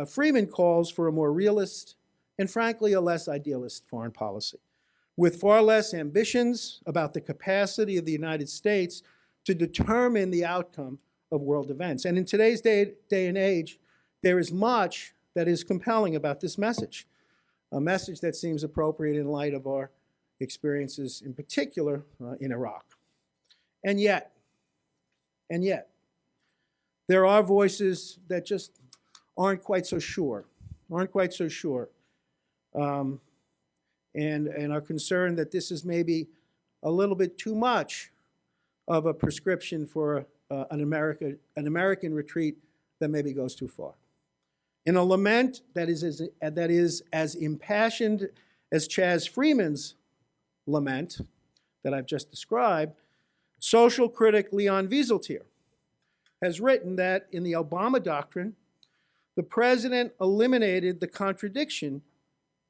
Freeman calls for a more realist and frankly a less idealist foreign policy, with far less ambitions about the capacity of the United States to determine the outcome of world events. And in today's day and age, there is much that is compelling about this message, a message that seems appropriate in light of our experiences, in particular in Iraq. And yet, there are voices that just aren't quite so sure, and are concerned that this is maybe a little bit too much of a prescription for an American retreat that maybe goes too far. In a lament that is as impassioned as Chas Freeman's lament that I've just described, social critic Leon Wieseltier has written that in the Obama doctrine, the president eliminated the contradiction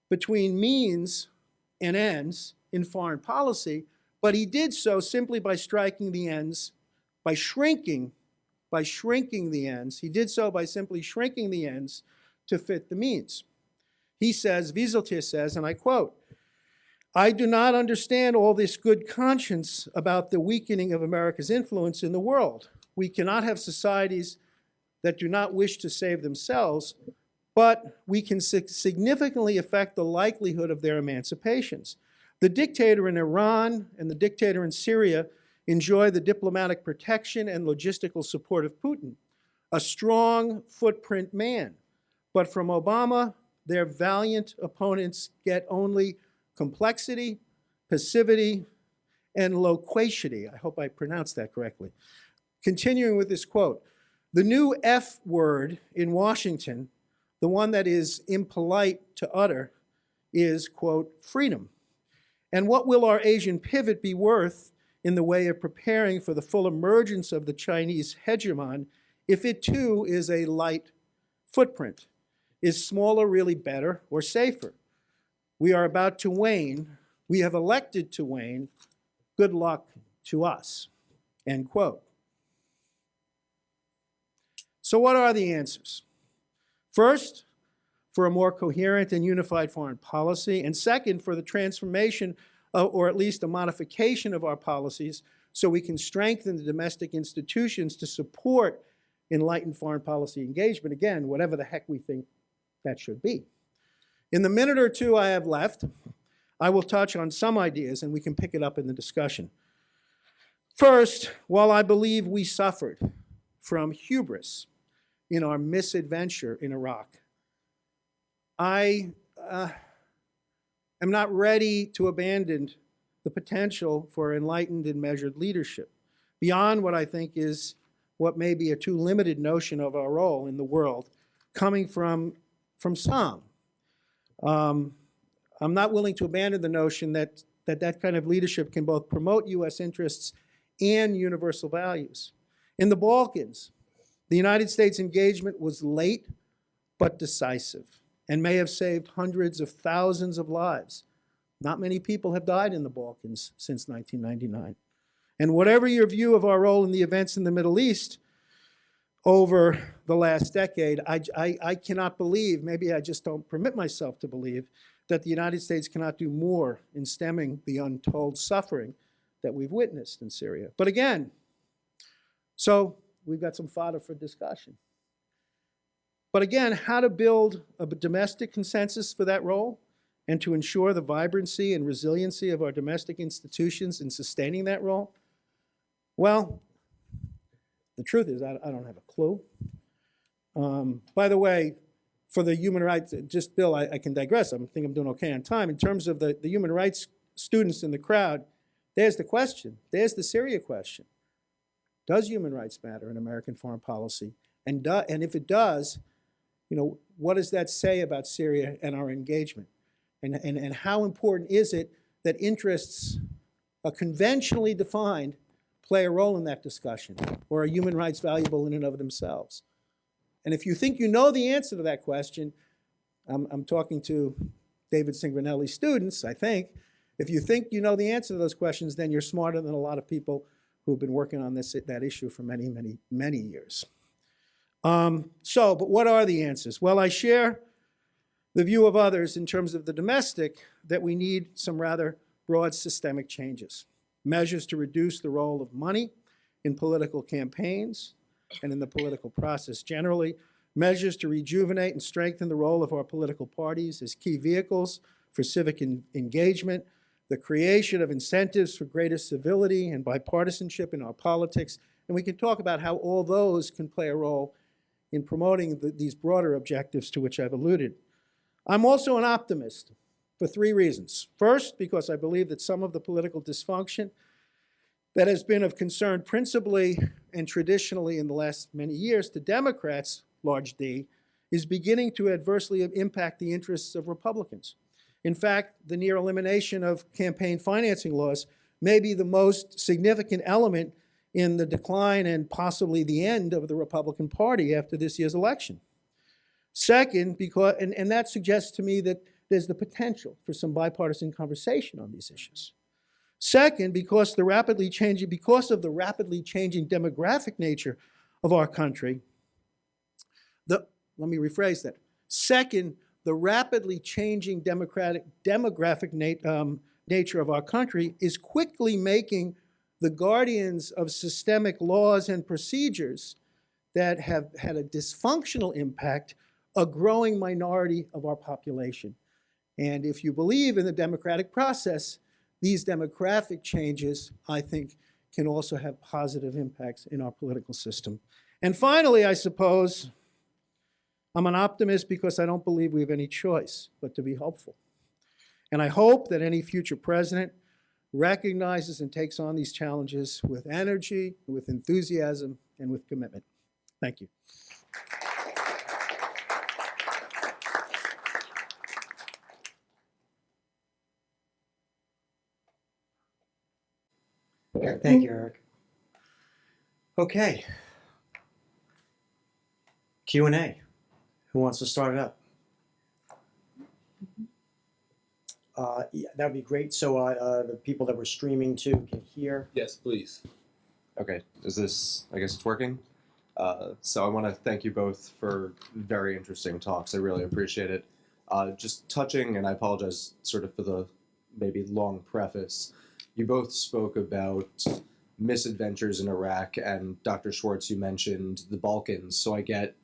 between means and ends in foreign policy, but he did so simply by striking the ends, by shrinking the ends. He did so by simply shrinking the ends to fit the means. He says, Wieseltier says, and I quote, "I do not understand all this good conscience about the weakening of America's influence in the world. We cannot have societies that do not wish to save themselves, but we can significantly affect the likelihood of their emancipations. The dictator in Iran and the dictator in Syria enjoy the diplomatic protection and logistical support of Putin, a strong footprint man. But from Obama, their valiant opponents get only complexity, passivity, and loquacity." I hope I pronounced that correctly. Continuing with this quote, "The new F word in Washington, the one that is impolite to utter, is, quote, freedom. And what will our Asian pivot be worth in the way of preparing for the full emergence of the Chinese hegemon if it too is a light footprint? Is smaller really better or safer? We are about to wane. We have elected to wane. Good luck to us," end quote. So what are the answers? First, for a more coherent and unified foreign policy, and second, for the transformation or at least a modification of our policies so we can strengthen the domestic institutions to support enlightened foreign policy engagement, again, whatever the heck we think that should be. In the minute or two I have left, I will touch on some ideas and we can pick it up in the discussion. First, while I believe we suffered from hubris in our misadventure in Iraq, I am not ready to abandon the potential for enlightened and measured leadership beyond what I think is what may be a too limited notion of our role in the world coming from some. I'm not willing to abandon the notion that kind of leadership can both promote U.S. interests and universal values. In the Balkans, the United States engagement was late but decisive and may have saved hundreds of thousands of lives. Not many people have died in the Balkans since 1999. And whatever your view of our role in the events in the Middle East over the last decade, I cannot believe, maybe I just don't permit myself to believe, that the United States cannot do more in stemming the untold suffering that we've witnessed in Syria. But again, so we've got some fodder for discussion. But again, how to build a domestic consensus for that role and to ensure the vibrancy and resiliency of our domestic institutions in sustaining that role? Well, the truth is I don't have a clue. By the way, for the human rights, just Bill, I can digress. I think I'm doing okay on time. In terms of the human rights students in the crowd, there's the question. There's the Syria question. Does human rights matter in American foreign policy? And if it does, what does that say about Syria and our engagement? And how important is it that interests conventionally defined, play a role in that discussion? Or are human rights valuable in and of themselves? And if you think you know the answer to that question, I'm talking to David Cingranelli's students, I think. If you think you know the answer to those questions, then you're smarter than a lot of people who've been working on that issue for many, many, many years. But what are the answers? Well, I share the view of others in terms of the domestic that we need some rather broad systemic changes. Measures to reduce the role of money in political campaigns and in the political process generally. Measures to rejuvenate and strengthen the role of our political parties as key vehicles for civic engagement. The creation of incentives for greater civility and bipartisanship in our politics. And we can talk about how all those can play a role in promoting these broader objectives to which I've alluded. I'm also an optimist for three reasons. First, because I believe that some of the political dysfunction that has been of concern principally and traditionally in the last many years to Democrats, large D, is beginning to adversely impact the interests of Republicans. In fact, the near elimination of campaign financing laws may be the most significant element in the decline and possibly the end of the Republican Party after this year's election. Second, because, and that suggests to me that there's the potential for some bipartisan conversation on these issues. Second, because of the rapidly changing demographic nature of our country, let me rephrase that. Second, the rapidly changing demographic nature of our country is quickly making the guardians of systemic laws and procedures that have had a dysfunctional impact a growing minority of our population. And if you believe in the democratic process, these demographic changes, I think, can also have positive impacts in our political system. And finally, I suppose, I'm an optimist because I don't believe we have any choice but to be hopeful. And I hope that any future president recognizes and takes on these challenges with energy, with enthusiasm, and with commitment. Thank you. Thank you, Eric. Okay. Q&A. Who wants to start it up? Yeah, that would be great. So the people that we're streaming to can hear. Yes, please. Okay, is this, I guess it's working? So I want to thank you both for very interesting talks. I really appreciate it. Just touching, and I apologize sort of for the maybe long preface, you both spoke about misadventures in Iraq, and Dr. Schwartz, you mentioned the Balkans. So I get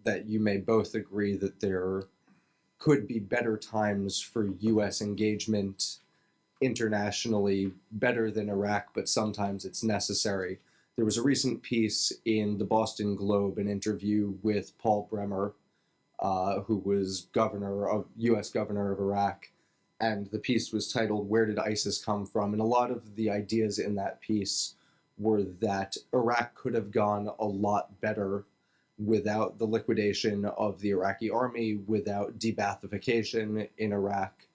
that you may both agree that there could be better times for U.S. engagement internationally, better than Iraq, but sometimes it's necessary. There was a recent piece in the Boston Globe, an interview with Paul Bremer, who was U.S. governor of Iraq, and the piece was titled, "Where Did ISIS Come From?" And a lot of the ideas in that piece were that Iraq could have gone a lot better without the liquidation of the Iraqi army, without de-Baathification in Iraq.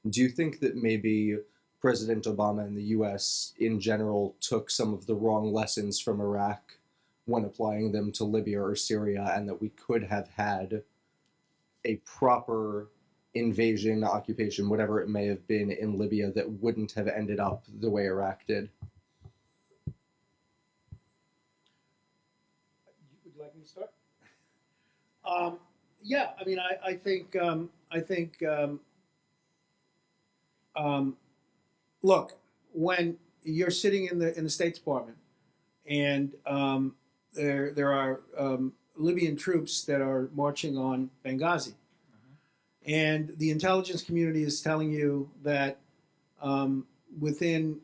Do you think that maybe President Obama and the U.S. in general took some of the wrong lessons from Iraq when applying them to Libya or Syria, and that we could have had a proper invasion, occupation, whatever it may have been in Libya that wouldn't have ended up the way Iraq did? Would you like me to start? Yeah, I mean, I think, look, when you're sitting in the State Department and there are Libyan troops that are marching on Benghazi, and the intelligence community is telling you that within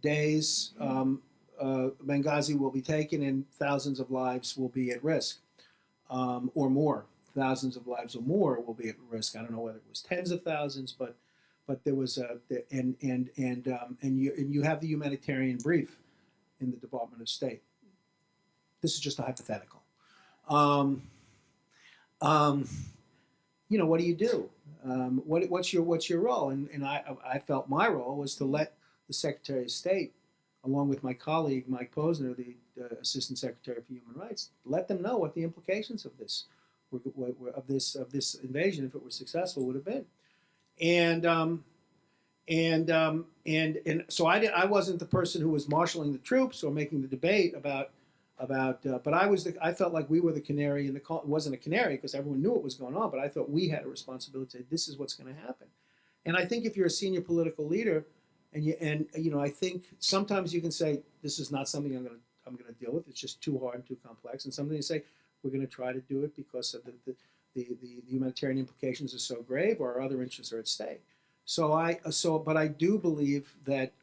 days Benghazi will be taken and thousands of lives will be at risk, or more. Thousands of lives or more will be at risk. I don't know whether it was tens of thousands, but there was and you have the humanitarian brief in the Department of State. This is just a hypothetical. You know, what do you do? What's your role? And I felt my role was to let the Secretary of State, along with my colleague Mike Posner, the Assistant Secretary for Human Rights, let them know what the implications of this of this invasion, if it were successful, would have been. And so I wasn't the person who was marshaling the troops or making the debate about but I felt like we were the canary in the coal. It wasn't a canary because everyone knew what was going on, but I thought we had a responsibility to say, this is what's going to happen. And I think if you're a senior political leader, and I think sometimes you can say, this is not something I'm going to deal with. It's just too hard and too complex. And sometimes you say, we're going to try to do it because of the humanitarian implications are so grave, or our other interests are at stake. But I do believe that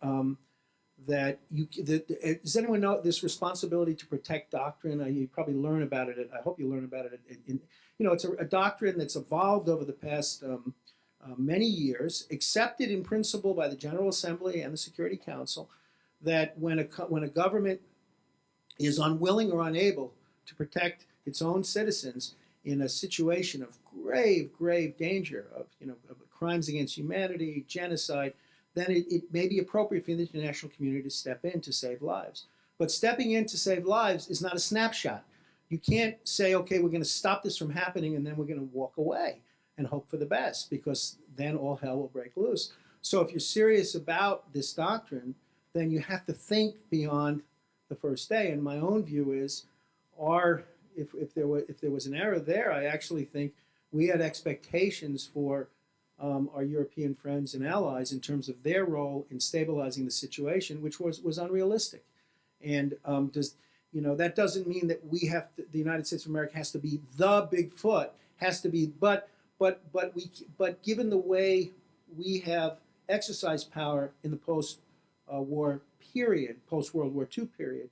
does anyone know this responsibility to protect doctrine? You probably learn about it. I hope you learn about it. It's a doctrine that's evolved over the past many years, accepted in principle by the General Assembly and the Security Council, that when a government is unwilling or unable to protect its own citizens in a situation of grave danger of crimes against humanity, genocide, then it may be appropriate for the international community to step in to save lives. But stepping in to save lives is not a snapshot. You can't say, okay, we're going to stop this from happening and then we're going to walk away and hope for the best, because then all hell will break loose. So if you're serious about this doctrine, then you have to think beyond the first day. And my own view is, if there was an error there, I actually think we had expectations for our European friends and allies in terms of their role in stabilizing the situation, which was unrealistic. And that doesn't mean that the United States of America has to be the big foot, but given the way we have exercised power in the post-war period, post-World War II period,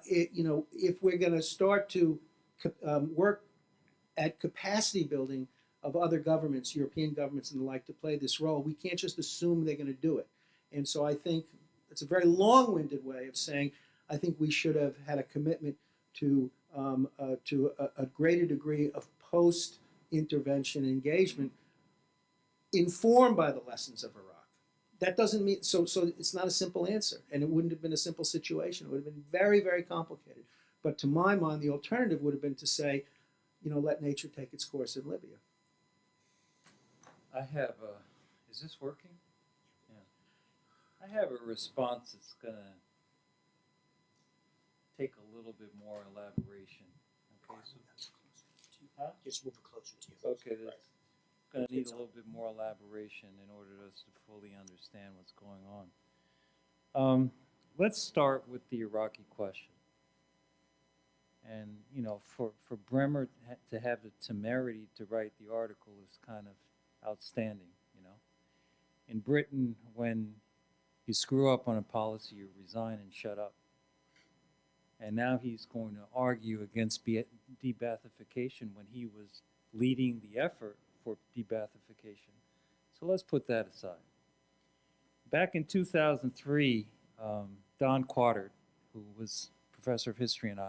if we're going to start to work at capacity building of other governments, European governments and the like, to play this role, we can't just assume they're going to do it. And so I think it's a very long-winded way of saying I think we should have had a commitment to a greater degree of post-intervention engagement informed by the lessons of Iraq. That doesn't mean, so it's not a simple answer, and it wouldn't have been a simple situation. It would have been very, very complicated. But to my mind, the alternative would have been to say, let nature take its course in Libya. I have is this working? Yeah. I have a response that's going to take a little bit more elaboration. Okay, so, Just move it closer to you. okay, that's going to need a little bit more elaboration in order for us to fully understand what's going on. Let's start with the Iraqi question. And, for Bremer to have the temerity to write the article is kind of outstanding, In Britain, when you screw up on a policy, you resign and shut up. And now he's going to argue against de-Baathification when he was leading the effort for de-Baathification. So let's put that aside. Back in 2003, Don Quattard, who was professor of history, and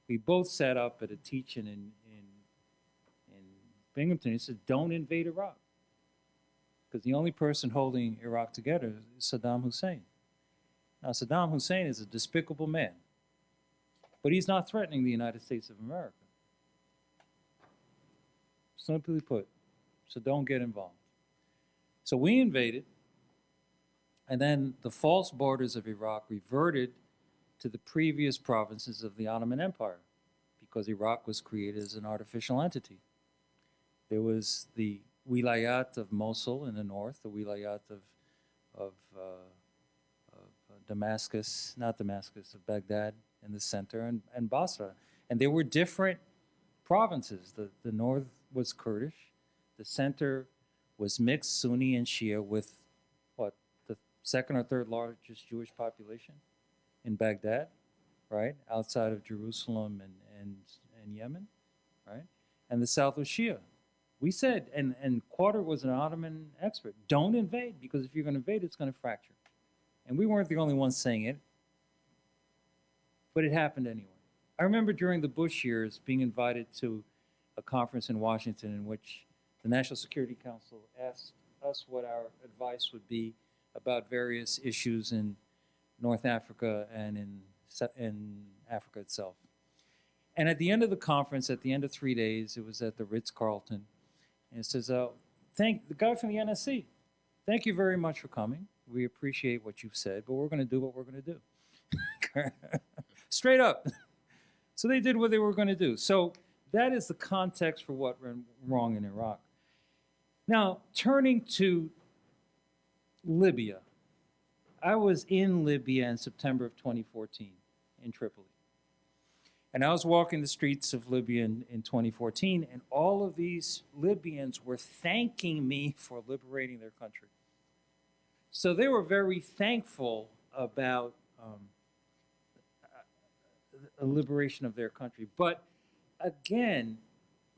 we both sat up at a teach-in in Binghamton. He said, don't invade Iraq. Because the only person holding Iraq together is Saddam Hussein. Now, Saddam Hussein is a despicable man. But he's not threatening the United States of America. Simply put, so don't get involved. So we invaded, and then the false borders of Iraq reverted to the previous provinces of the Ottoman Empire, because Iraq was created as an artificial entity. There was the wilayat of Mosul in the north, the wilayat of Damascus, not Damascus, of Baghdad in the center, and Basra. And there were different provinces. The north was Kurdish, the center was mixed Sunni and Shia with the second or third largest Jewish population in Baghdad, right, outside of Jerusalem and Yemen, right? And the south was Shia. We said, and Quattard was an Ottoman expert, don't invade, because if you're going to invade, it's going to fracture. And we weren't the only ones saying it, but it happened anyway. I remember during the Bush years being invited to a conference in Washington in which the National Security Council asked us what our advice would be about various issues in North Africa and in Africa itself. And at the end of the conference, at the end of 3 days, it was at the Ritz-Carlton, and it says, thank the guy from the NSC, thank you very much for coming. We appreciate what you've said, but we're going to do what we're going to do. Straight up. So they did what they were going to do. So that is the context for what went wrong in Iraq. Now, turning to Libya. I was in Libya in September of 2014 in Tripoli. And I was walking the streets of Libya in 2014, and all of these Libyans were thanking me for liberating their country. So they were very thankful about the liberation of their country. But again,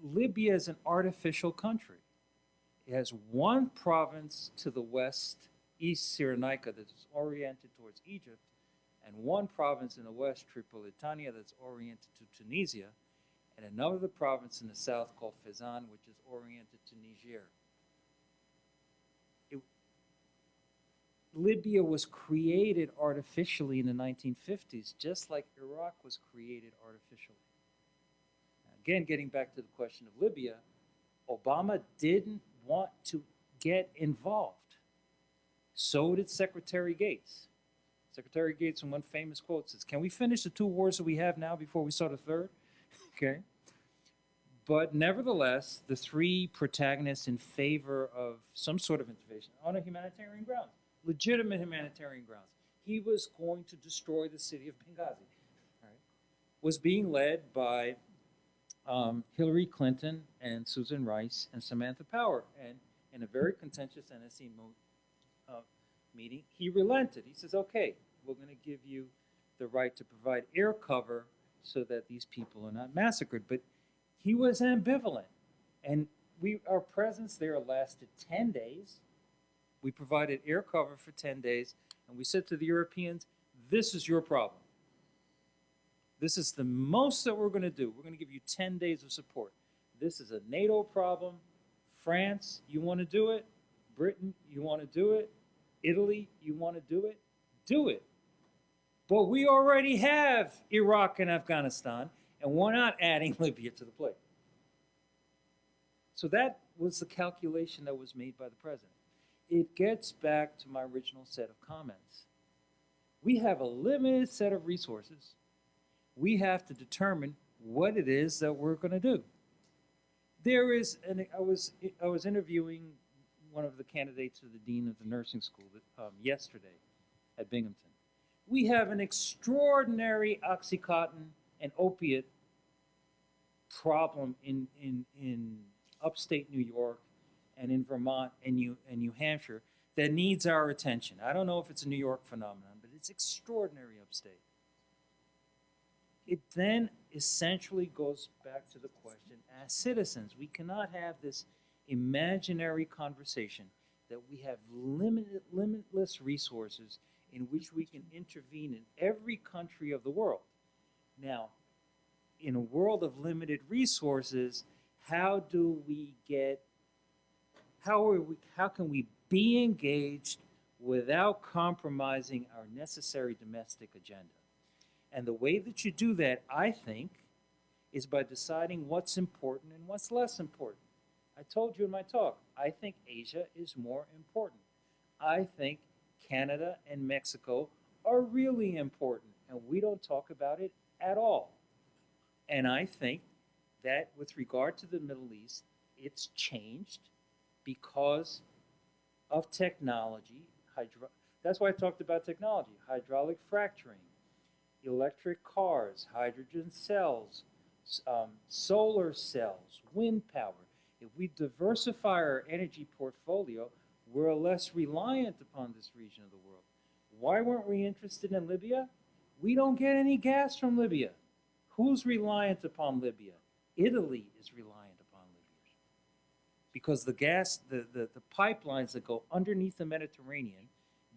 Libya is an artificial country. It has one province to the west, East Cyrenaica, that's oriented towards Egypt, and one province in the west, Tripolitania, that's oriented to Tunisia, and another province in the south called Fezzan, which is oriented to Niger. Libya was created artificially in the 1950s, just like Iraq was created artificially. Again, getting back to the question of Libya, Obama didn't want to get involved. So did Secretary Gates. Secretary Gates, in one famous quote, says, "Can we finish the 2 wars that we have now before we start a third?" Okay. But nevertheless, the 3 protagonists in favor of some sort of intervention on a humanitarian ground, legitimate humanitarian grounds. He was going to destroy the city of Benghazi, right? Was being led by Hillary Clinton and Susan Rice and Samantha Power. And in a very contentious NSC meeting, he relented. He says, okay, we're going to give you the right to provide air cover so that these people are not massacred. But he was ambivalent. And our presence there lasted 10 days. We provided air cover for 10 days. And we said to the Europeans, this is your problem. This is the most that we're going to do. We're going to give you 10 days of support. This is a NATO problem. France, you want to do it? Britain, you want to do it? Italy, you want to do it? Do it. But we already have Iraq and Afghanistan, and we're not adding Libya to the plate. So that was the calculation that was made by the president. It gets back to my original set of comments. We have a limited set of resources. We have to determine what it is that we're going to do. There is, I was interviewing one of the candidates for the dean of the nursing school yesterday at Binghamton. We have an extraordinary Oxycontin and opiate problem in upstate New York and in Vermont and New Hampshire that needs our attention. I don't know if it's a New York phenomenon, but it's extraordinary upstate. It then essentially goes back to the question, as citizens, we cannot have this imaginary conversation that we have limitless resources in which we can intervene in every country of the world. Now, in a world of limited resources, how can we be engaged without compromising our necessary domestic agenda? And the way that you do that, I think, is by deciding what's important and what's less important. I told you in my talk, I think Asia is more important. I think Canada and Mexico are really important, and we don't talk about it at all. And I think that with regard to the Middle East, it's changed because of technology. That's why I talked about technology, hydraulic fracturing, electric cars, hydrogen cells, solar cells, wind power. If we diversify our energy portfolio, we're less reliant upon this region of the world. Why weren't we interested in Libya? We don't get any gas from Libya. Who's reliant upon Libya? Italy is reliant upon Libya. Because the gas, the pipelines that go underneath the Mediterranean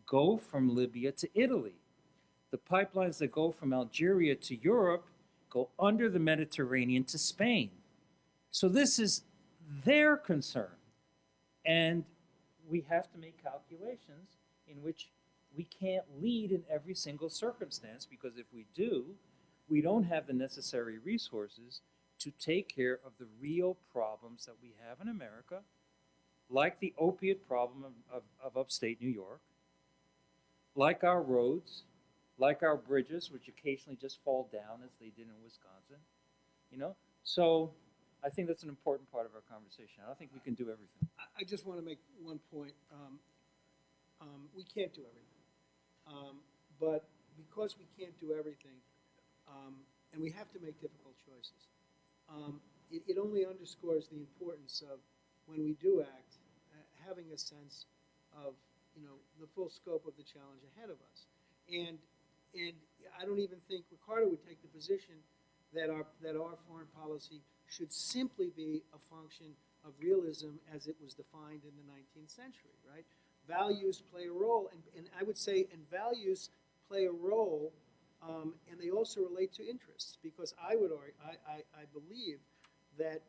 go from Libya to Italy. The pipelines that go from Algeria to Europe go under the Mediterranean to Spain. So this is their concern. And we have to make calculations in which we can't lead in every single circumstance, because if we do, we don't have the necessary resources to take care of the real problems that we have in America, like the opiate problem of upstate New York, like our roads, like our bridges, which occasionally just fall down as they did in Wisconsin, you know? So I think that's an important part of our conversation. I don't think we can do everything. I just want to make one point. We can't do everything. But because we can't do everything, and we have to make difficult choices, it only underscores the importance of, when we do act, having a sense of, the full scope of the challenge ahead of us. And I don't even think Ricardo would take the position that our foreign policy should simply be a function of realism as it was defined in the 19th century, right? Values play a role, and I would say, and values play a role, and they also relate to interests, because I would argue, I believe that,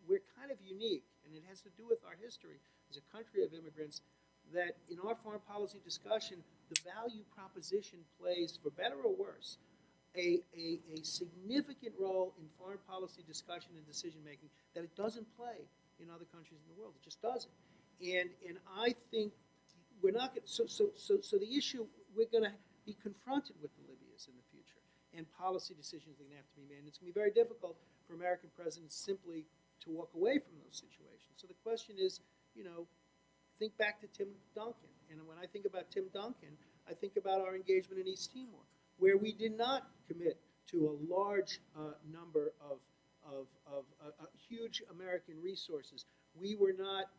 we're kind of unique, and it has to do with our history as a country of immigrants, that in our foreign policy discussion, the value proposition plays, for better or worse, a significant role in foreign policy discussion and decision making that it doesn't play in other countries in the world. It just doesn't. And I think we're not going to, so the issue, we're going to be confronted with the Libyas in the future, and policy decisions are going to have to be made. And it's going to be very difficult for American presidents simply to walk away from those situations. So the question is, think back to Tim Duncan. And when I think about Tim Duncan, I think about our engagement in East Timor, where we did not commit to a large number of huge American resources. We were not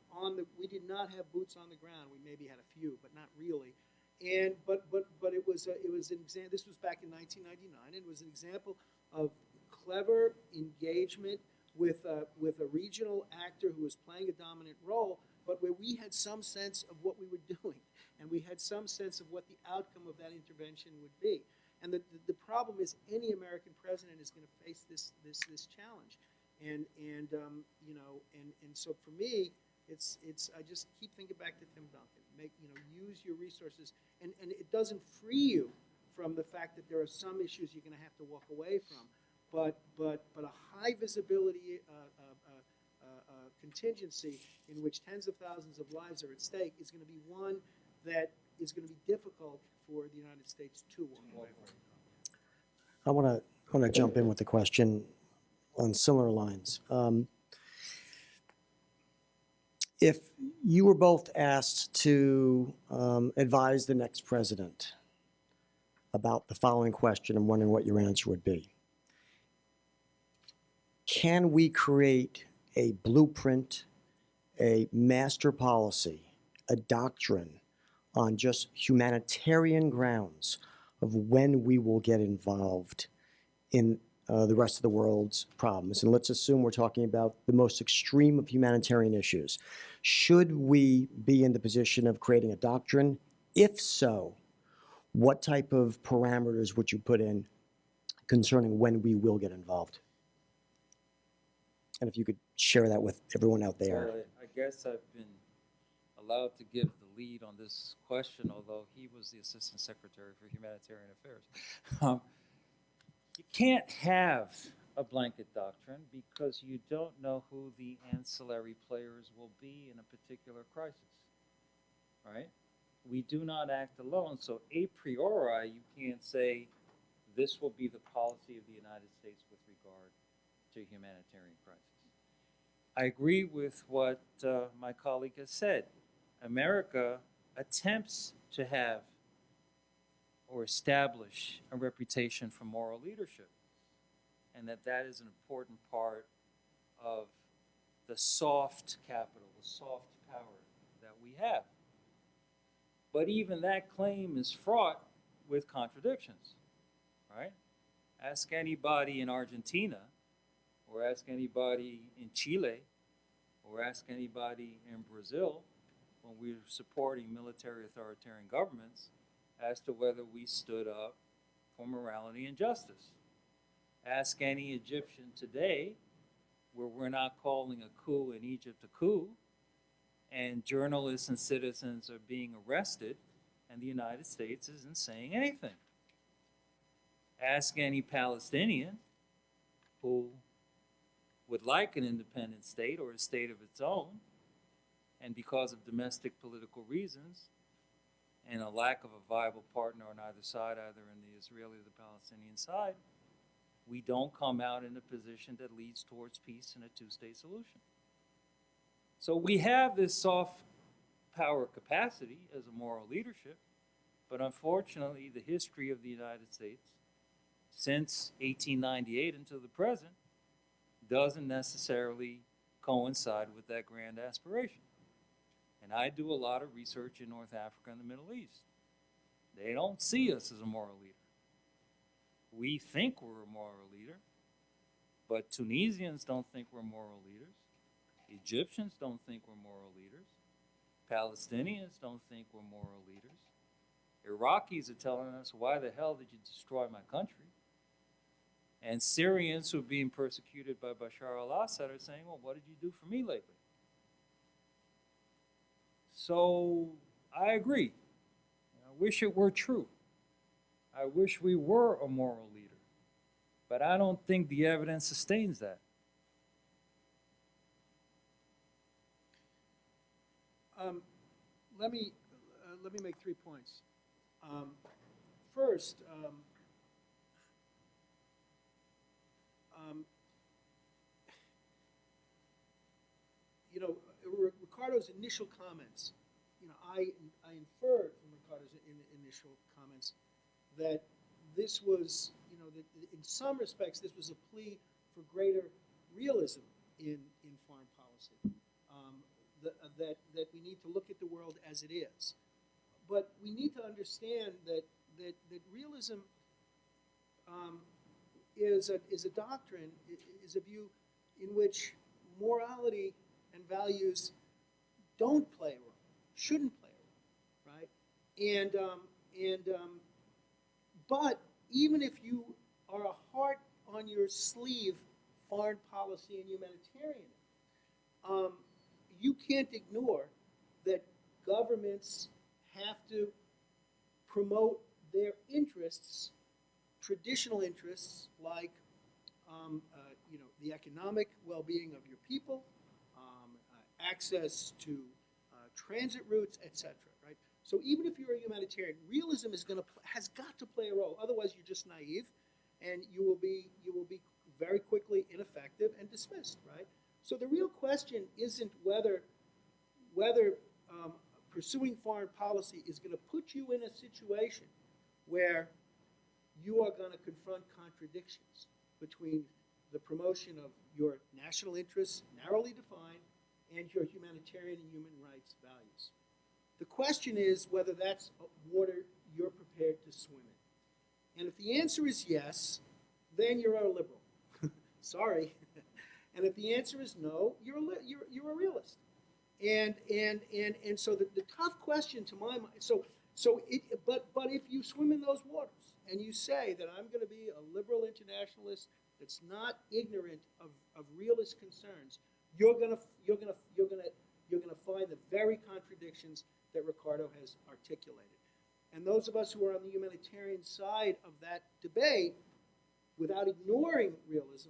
we did not have boots on the ground. We maybe had a few, but not really. And but it was an example. This was back in 1999. And it was an example of clever engagement with a regional actor who was playing a dominant role, but where we had some sense of what we were doing, and we had some sense of what the outcome of that intervention would be. And the problem is, any American president is going to face this challenge, and so for me, it's I just keep thinking back to Tim Duncan. Use your resources, and it doesn't free you from the fact that there are some issues you're going to have to walk away from, but a high visibility contingency in which tens of thousands of lives are at stake is going to be one that is going to be difficult for the United States to walk away from. I want to jump in with a question on similar lines. If you were both asked to advise the next president about the following question, I'm wondering what your answer would be. Can we create a blueprint, a master policy, a doctrine on just humanitarian grounds of when we will get involved in the rest of the world's problems? And let's assume we're talking about the most extreme of humanitarian issues. Should we be in the position of creating a doctrine? If so, what type of parameters would you put in concerning when we will get involved? And if you could share that with everyone out there. Well, I guess I've been allowed to give the lead on this question, although he was the Assistant Secretary for Humanitarian Affairs. You can't have a blanket doctrine because you don't know who the ancillary players will be in a particular crisis, right? We do not act alone, so a priori you can't say this will be the policy of the United States with regard to humanitarian crisis. I agree with what my colleague has said. America attempts to have or establish a reputation for moral leadership, and that is an important part of the soft capital, the soft power that we have. But even that claim is fraught with contradictions, right? Ask anybody in Argentina, or ask anybody in Chile, or ask anybody in Brazil when we were supporting military authoritarian governments as to whether we stood up for morality and justice. Ask any Egyptian today, where we're not calling a coup in Egypt a coup, and journalists and citizens are being arrested, and the United States isn't saying anything. Ask any Palestinian who would like an independent state or a state of its own, and because of domestic political reasons and a lack of a viable partner on either side, either in the Israeli or the Palestinian side, we don't come out in a position that leads towards peace and a two-state solution. So we have this soft power capacity as a moral leadership, but unfortunately the history of the United States since 1898 until the present doesn't necessarily coincide with that grand aspiration. And I do a lot of research in North Africa and the Middle East. They don't see us as a moral leader. We think we're a moral leader, but Tunisians don't think we're moral leaders. Egyptians don't think we're moral leaders. Palestinians don't think we're moral leaders. Iraqis are telling us, why the hell did you destroy my country? And Syrians who are being persecuted by Bashar al-Assad are saying, well, what did you do for me lately? So I agree. I wish it were true. I wish we were a moral leader. But I don't think the evidence sustains that. Let me make 3 points. First, you know, Ricardo's initial comments, you know, I inferred from Ricardo's initial comments that this was, you know, that in some respects this was a plea for greater realism in foreign policy. That we need to look at the world as it is. But we need to understand that realism is a doctrine, is a view in which morality and values don't play a role, shouldn't play a role, right? But even if you are a heart on your sleeve foreign policy and humanitarian, you can't ignore that governments have to promote their interests, traditional interests like you know, the economic well-being of your people, access to transit routes, etc. Right? So even if you're a humanitarian, realism has got to play a role. Otherwise, you're just naive, and you will be very quickly ineffective and dismissed. Right? So the real question isn't whether pursuing foreign policy is going to put you in a situation where you are going to confront contradictions between the promotion of your national interests, narrowly defined, and your humanitarian and human rights values. The question is whether that's water you're prepared to swim in. And if the answer is yes, then you're a liberal. Sorry. And if the answer is no, you're a realist. And so the tough question to my mind, but if you swim in those waters and you say that I'm going to be a liberal internationalist that's not ignorant of realist concerns, you're going to find the very contradictions that Ricardo has articulated. And those of us who are on the humanitarian side of that debate, without ignoring realism,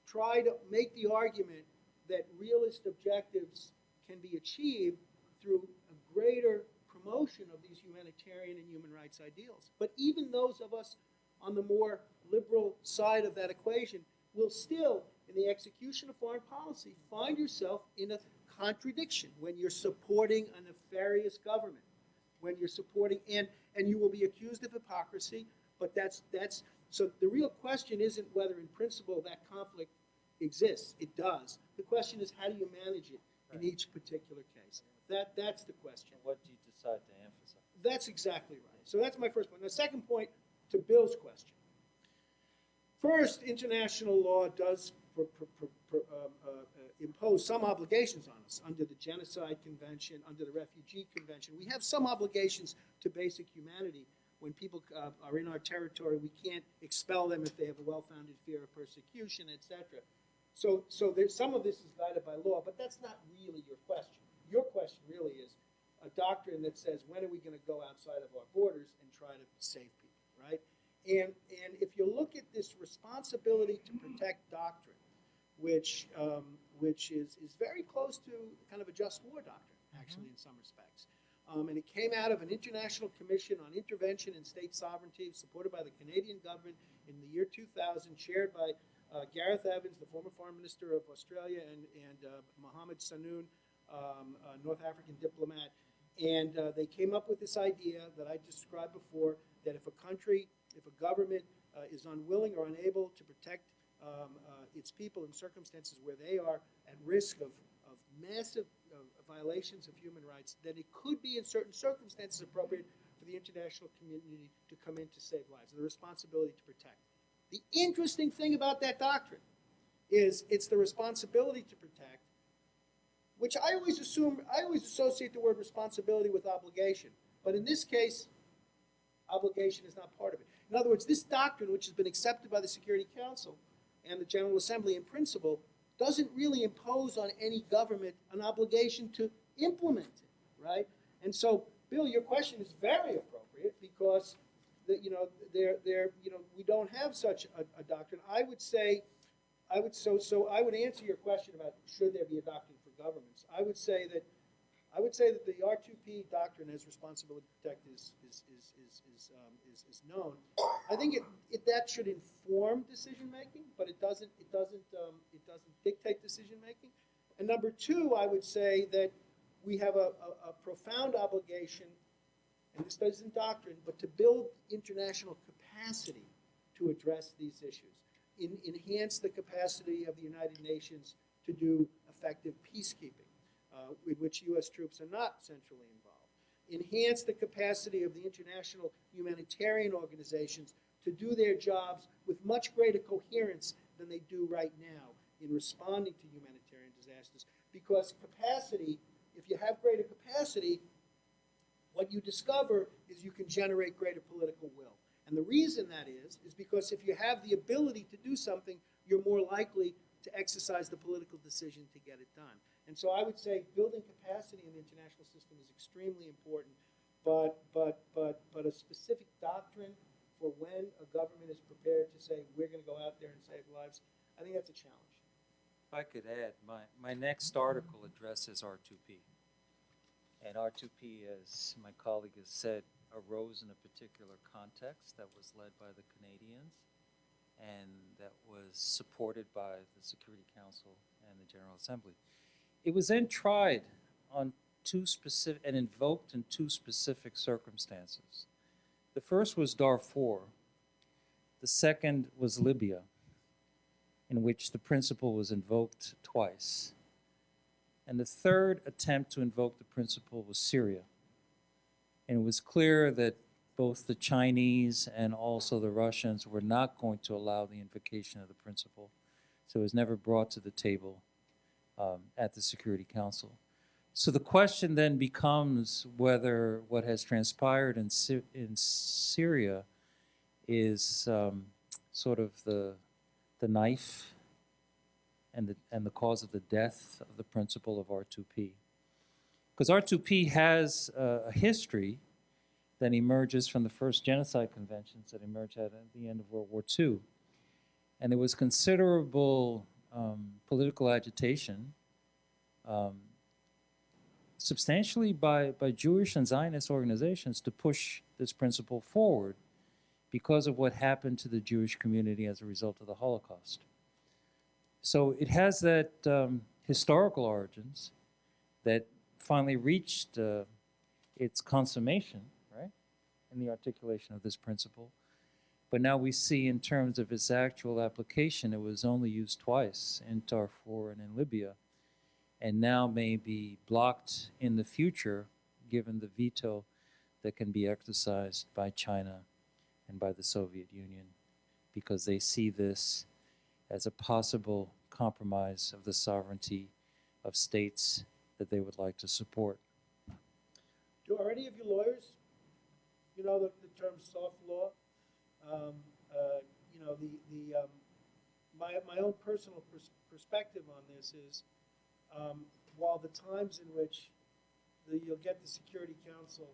try to make the argument that realist objectives can be achieved through a greater promotion of these humanitarian and human rights ideals. But even those of us on the more liberal side of that equation will still, in the execution of foreign policy, find yourself in a contradiction when you're supporting a nefarious government, when you're supporting, and you will be accused of hypocrisy, but that's so the real question isn't whether in principle that conflict exists. It does. The question is, how do you manage it in each particular case? That's the question. What do you decide to emphasize? That's exactly right. So that's my first point. The second point to Bill's question. First, international law does impose some obligations on us under the Genocide Convention, under the Refugee Convention. We have some obligations to basic humanity. When people are in our territory, we can't expel them if they have a well-founded fear of persecution, etc. So there's some of this is guided by law, but that's not really your question. Your question doctrine that says, when are we going to go outside of our borders and try to save people, right? And if you look at this responsibility to protect doctrine, which is very close to kind of a just war doctrine, actually, in some respects. And it came out of an international commission on intervention in state sovereignty, supported by the Canadian government in the year 2000, chaired by Gareth Evans, the former foreign minister of Australia, and Mohammed Sanoun, North African diplomat. And they came up with this idea that I described before, that if a government is unwilling or unable to protect its people in circumstances where they are at risk of massive violations of human rights, then it could be in certain circumstances appropriate for the international community to come in to save lives, the responsibility to protect. The interesting thing about that doctrine is it's the responsibility to protect, which I always associate the word responsibility with obligation. But in this case, obligation is not part of it. In other words, this doctrine, which has been accepted by the Security Council and the General Assembly in principle, doesn't really impose on any government an obligation to implement it, right? And so, Bill, your question is very appropriate because we don't have such a doctrine. I would answer your question about should there be a doctrine for governments. I would say that the R2P doctrine as responsibility to protect is known. I think that should inform decision making, but it doesn't dictate decision making. And number two, I would say that we have a profound obligation, and this isn't doctrine, but to build international capacity to address these issues, enhance the capacity of the United Nations to do effective peacekeeping, in which U.S. troops are not centrally involved. Enhance the capacity of the international humanitarian organizations to do their jobs with much greater coherence than they do right now in responding to humanitarian disasters. Because capacity, if you have greater capacity, what you discover is you can generate greater political will. And the reason that is because if you have the ability to do something, you're more likely to exercise the political decision to get it done. And so I would say building capacity in the international system is extremely important, but a specific doctrine for when a government is prepared to say, we're going to go out there and save lives, I think that's a challenge. If I could add, my next article addresses R2P. And R2P, as my colleague has said, arose in a particular context that was led by the Canadians and that was supported by the Security Council and the General Assembly. It was then tried on two specific and invoked in two specific circumstances. The first was Darfur. The second was Libya, in which the principle was invoked twice. And the third attempt to invoke the principle was Syria. And it was clear that both the Chinese and also the Russians were not going to allow the invocation of the principle. So it was never brought to the table at the Security Council. So the question then becomes whether what has transpired in Syria is sort of the knife and the cause of the death of the principle of R2P. Because R2P has a history that emerges from the first genocide conventions that emerged at the end of World War II. And there was considerable political agitation, substantially by Jewish and Zionist organizations to push this principle forward because of what happened to the Jewish community as a result of the Holocaust. So it has that historical origins that finally reached its consummation, right, in the articulation of this principle. But now we see in terms of its actual application, it was only used twice in Darfur and in Libya, and now may be blocked in the future given the veto that can be exercised by China and by the Soviet Union, because they see this as a possible compromise of the sovereignty of states that they would like to support. Are any of you lawyers? You know the term soft law? My own personal perspective on this is, while the times in which you'll get the Security Council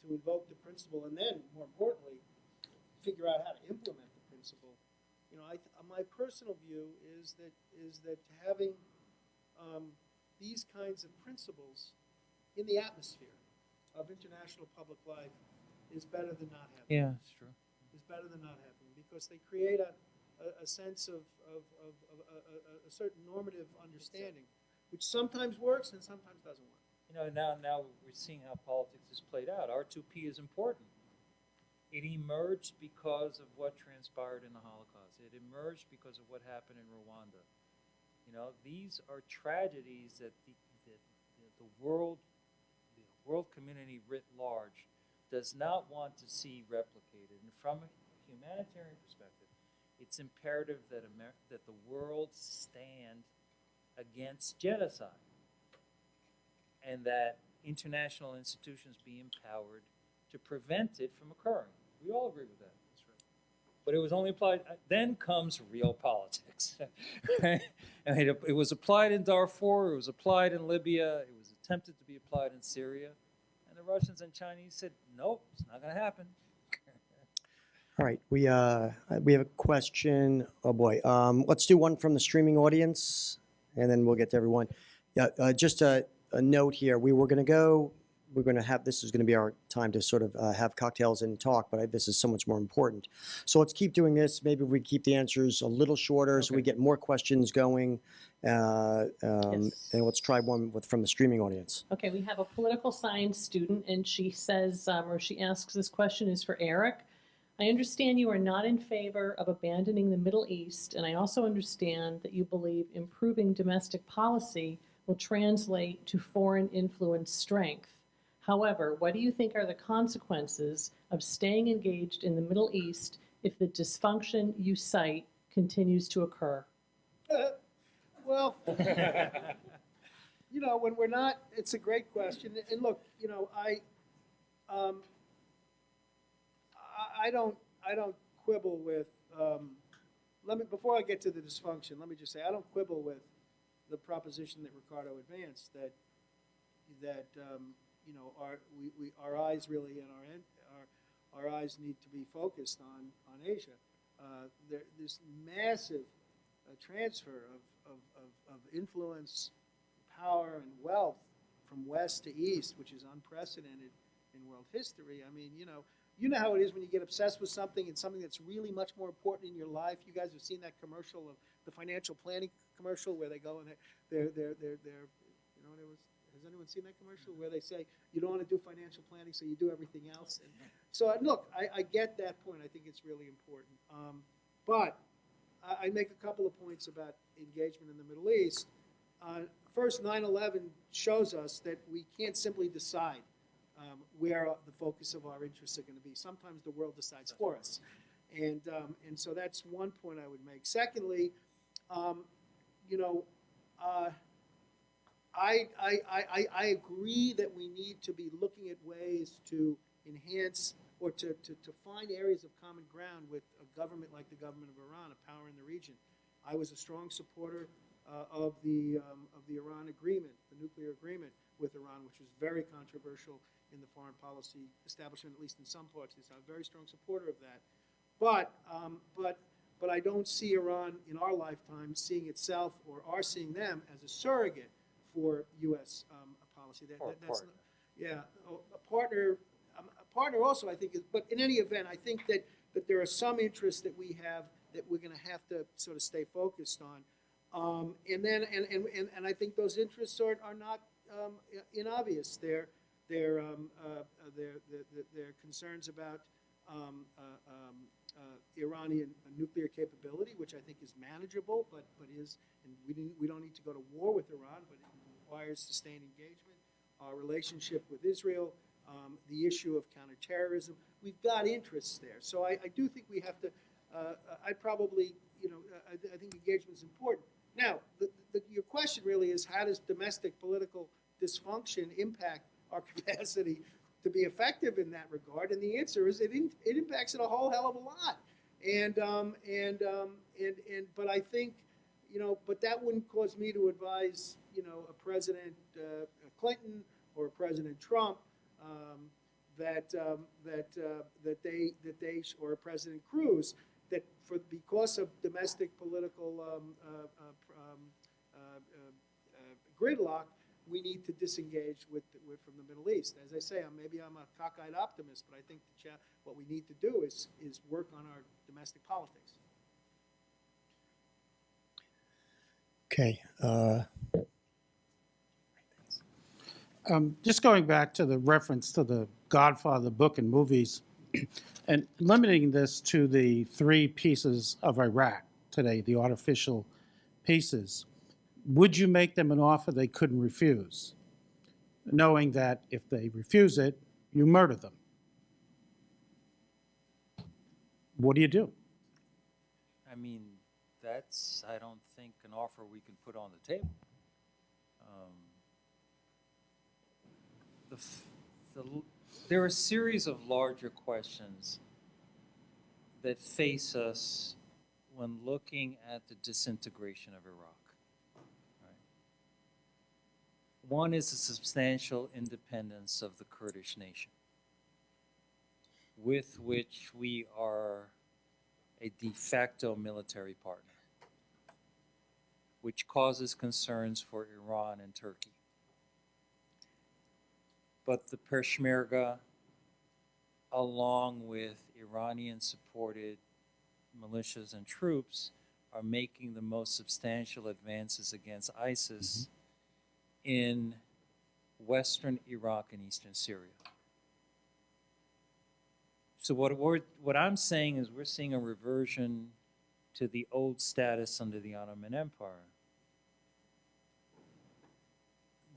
to invoke the principle, and then, more importantly, figure out how to implement the principle. You know, my personal view is that having these kinds of principles in the atmosphere of international public life is better than not having. Yeah, it's true. Is better than not having, because they create a sense of a certain normative understanding, which sometimes works and sometimes doesn't work. You know, now we're seeing how politics is played out. R2P is important. It emerged because of what transpired in the Holocaust. It emerged because of what happened in Rwanda. You know, these are tragedies that the world community writ large does not want to see replicated. And from a humanitarian perspective, it's imperative that that the world stand against genocide, and that international institutions be empowered to prevent it from occurring. We all agree with that. That's right. But it was only applied, then comes real politics. Right? I mean, it was applied in Darfur, it was applied in Libya, it was attempted to be applied in Syria, and the Russians and Chinese said, nope, it's not going to happen. All right, we have a question. Oh boy, let's do one from the streaming audience, and then we'll get to everyone. Yeah, just a note here. We're going to have, this is going to be our time to sort of have cocktails and talk, but this is so much more important. So let's keep doing this. Maybe we keep the answers a little shorter so we get more questions going. Yes. And let's try one from the streaming audience. Okay, we have a political science student, and she says, or she asks, this question is for Eric. I understand you are not in favor of abandoning the Middle East, and I also understand that you believe improving domestic policy will translate to foreign influence strength. However, what do you think are the consequences of staying engaged in the Middle East if the dysfunction you cite continues to occur? Well, you know, when we're not, it's a great question. And look, you know, I don't quibble with, before I get to the dysfunction, let me just say, I don't quibble with the proposition that Ricardo advanced, that you know, our eyes really and our eyes need to be focused on Asia. This massive transfer of influence, power, and wealth from west to east, which is unprecedented in world history. I mean, you know how it is when you get obsessed with something and something that's really much more important in your life. You guys have seen that commercial of the financial planning commercial where they go and they're you know, has anyone seen that commercial where they say you don't want to do financial planning, so you do everything else? And so look, I get that point. I think it's really important. But I make a couple of points about engagement in the Middle East. First, 9/11 shows us that we can't simply decide where the focus of our interests are going to be. Sometimes the world decides for us. And so that's one point I would make. Secondly, you know, I agree that we need to be looking at ways to enhance or to find areas of common ground with a government like the government of Iran, a power in the region. I was a strong supporter of the Iran agreement, the nuclear agreement with Iran, which was very controversial in the foreign policy establishment, at least in some parts. I'm a very strong supporter of that. But I don't see Iran in our lifetime seeing itself or are seeing them as a surrogate for U.S. Policy. That's not, yeah, a partner. A partner also, I think, is, but in any event, I think that there are some interests that we have that we're going to have to sort of stay focused on. And I think those interests are not inobvious. They're concerns about Iranian nuclear capability, which I think is manageable, but is, and we don't need to go to war with Iran, but it requires sustained engagement. Our relationship with Israel, the issue of counterterrorism, we've got interests there. So I do think we have to. I probably, you know, I think engagement is important. Now, your question really is, how does domestic political dysfunction impact our capacity to be effective in that regard? And the answer is it impacts it a whole hell of a lot. But I think, you know, but that wouldn't cause me to advise, you know, a President Clinton or President Trump, or President Cruz, that because of domestic political gridlock, we need to disengage from the Middle East. As I say, maybe I'm a cockeyed optimist, but I think what we need to do is work on our domestic politics. Okay. Just going back to the reference to the Godfather book and movies, and limiting this to the 3 pieces of Iraq today, the artificial pieces, would you make them an offer they couldn't refuse, knowing that if they refuse it, you murder them? What do you do? I mean, that's, I don't think, an offer we can put on the table. There are a series of larger questions that face us when looking at the disintegration of Iraq. Right? One is the substantial independence of the Kurdish nation, with which we are a de facto military partner, which causes concerns for Iran and Turkey. But the Peshmerga, along with Iranian-supported militias and troops, are making the most substantial advances against ISIS in western Iraq and eastern Syria. So what I'm saying is we're seeing a reversion to the old status under the Ottoman Empire.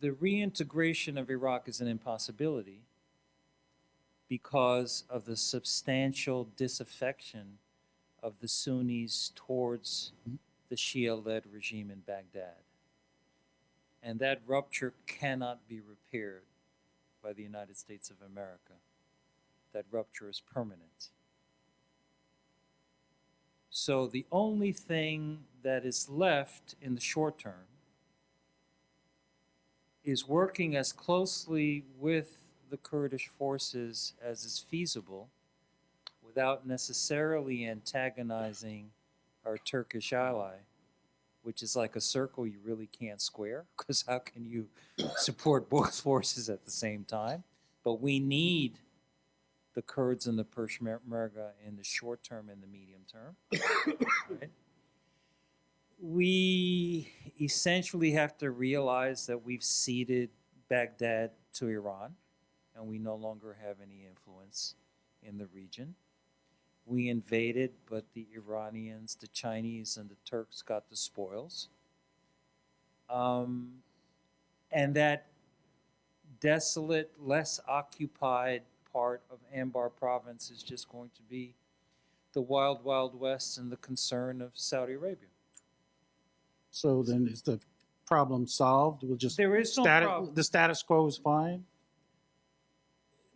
The reintegration of Iraq is an impossibility because of the substantial disaffection of the Sunnis towards the Shia-led regime in Baghdad. And that rupture cannot be repaired by the United States of America. That rupture is permanent. So the only thing that is left in the short term is working as closely with the Kurdish forces as is feasible without necessarily antagonizing our Turkish ally, which is like a circle you really can't square, because how can you support both forces at the same time? But we need the Kurds and the Peshmerga in the short term and the medium term. Right? We essentially have to realize that we've ceded Baghdad to Iran, and we no longer have any influence in the region. We invaded, but the Iranians, the Chinese, and the Turks got the spoils. And that desolate, less occupied part of Anbar province is just going to be the wild, wild west and the concern of Saudi Arabia. So then is the problem solved? We'll just There is no problem. the status quo is fine?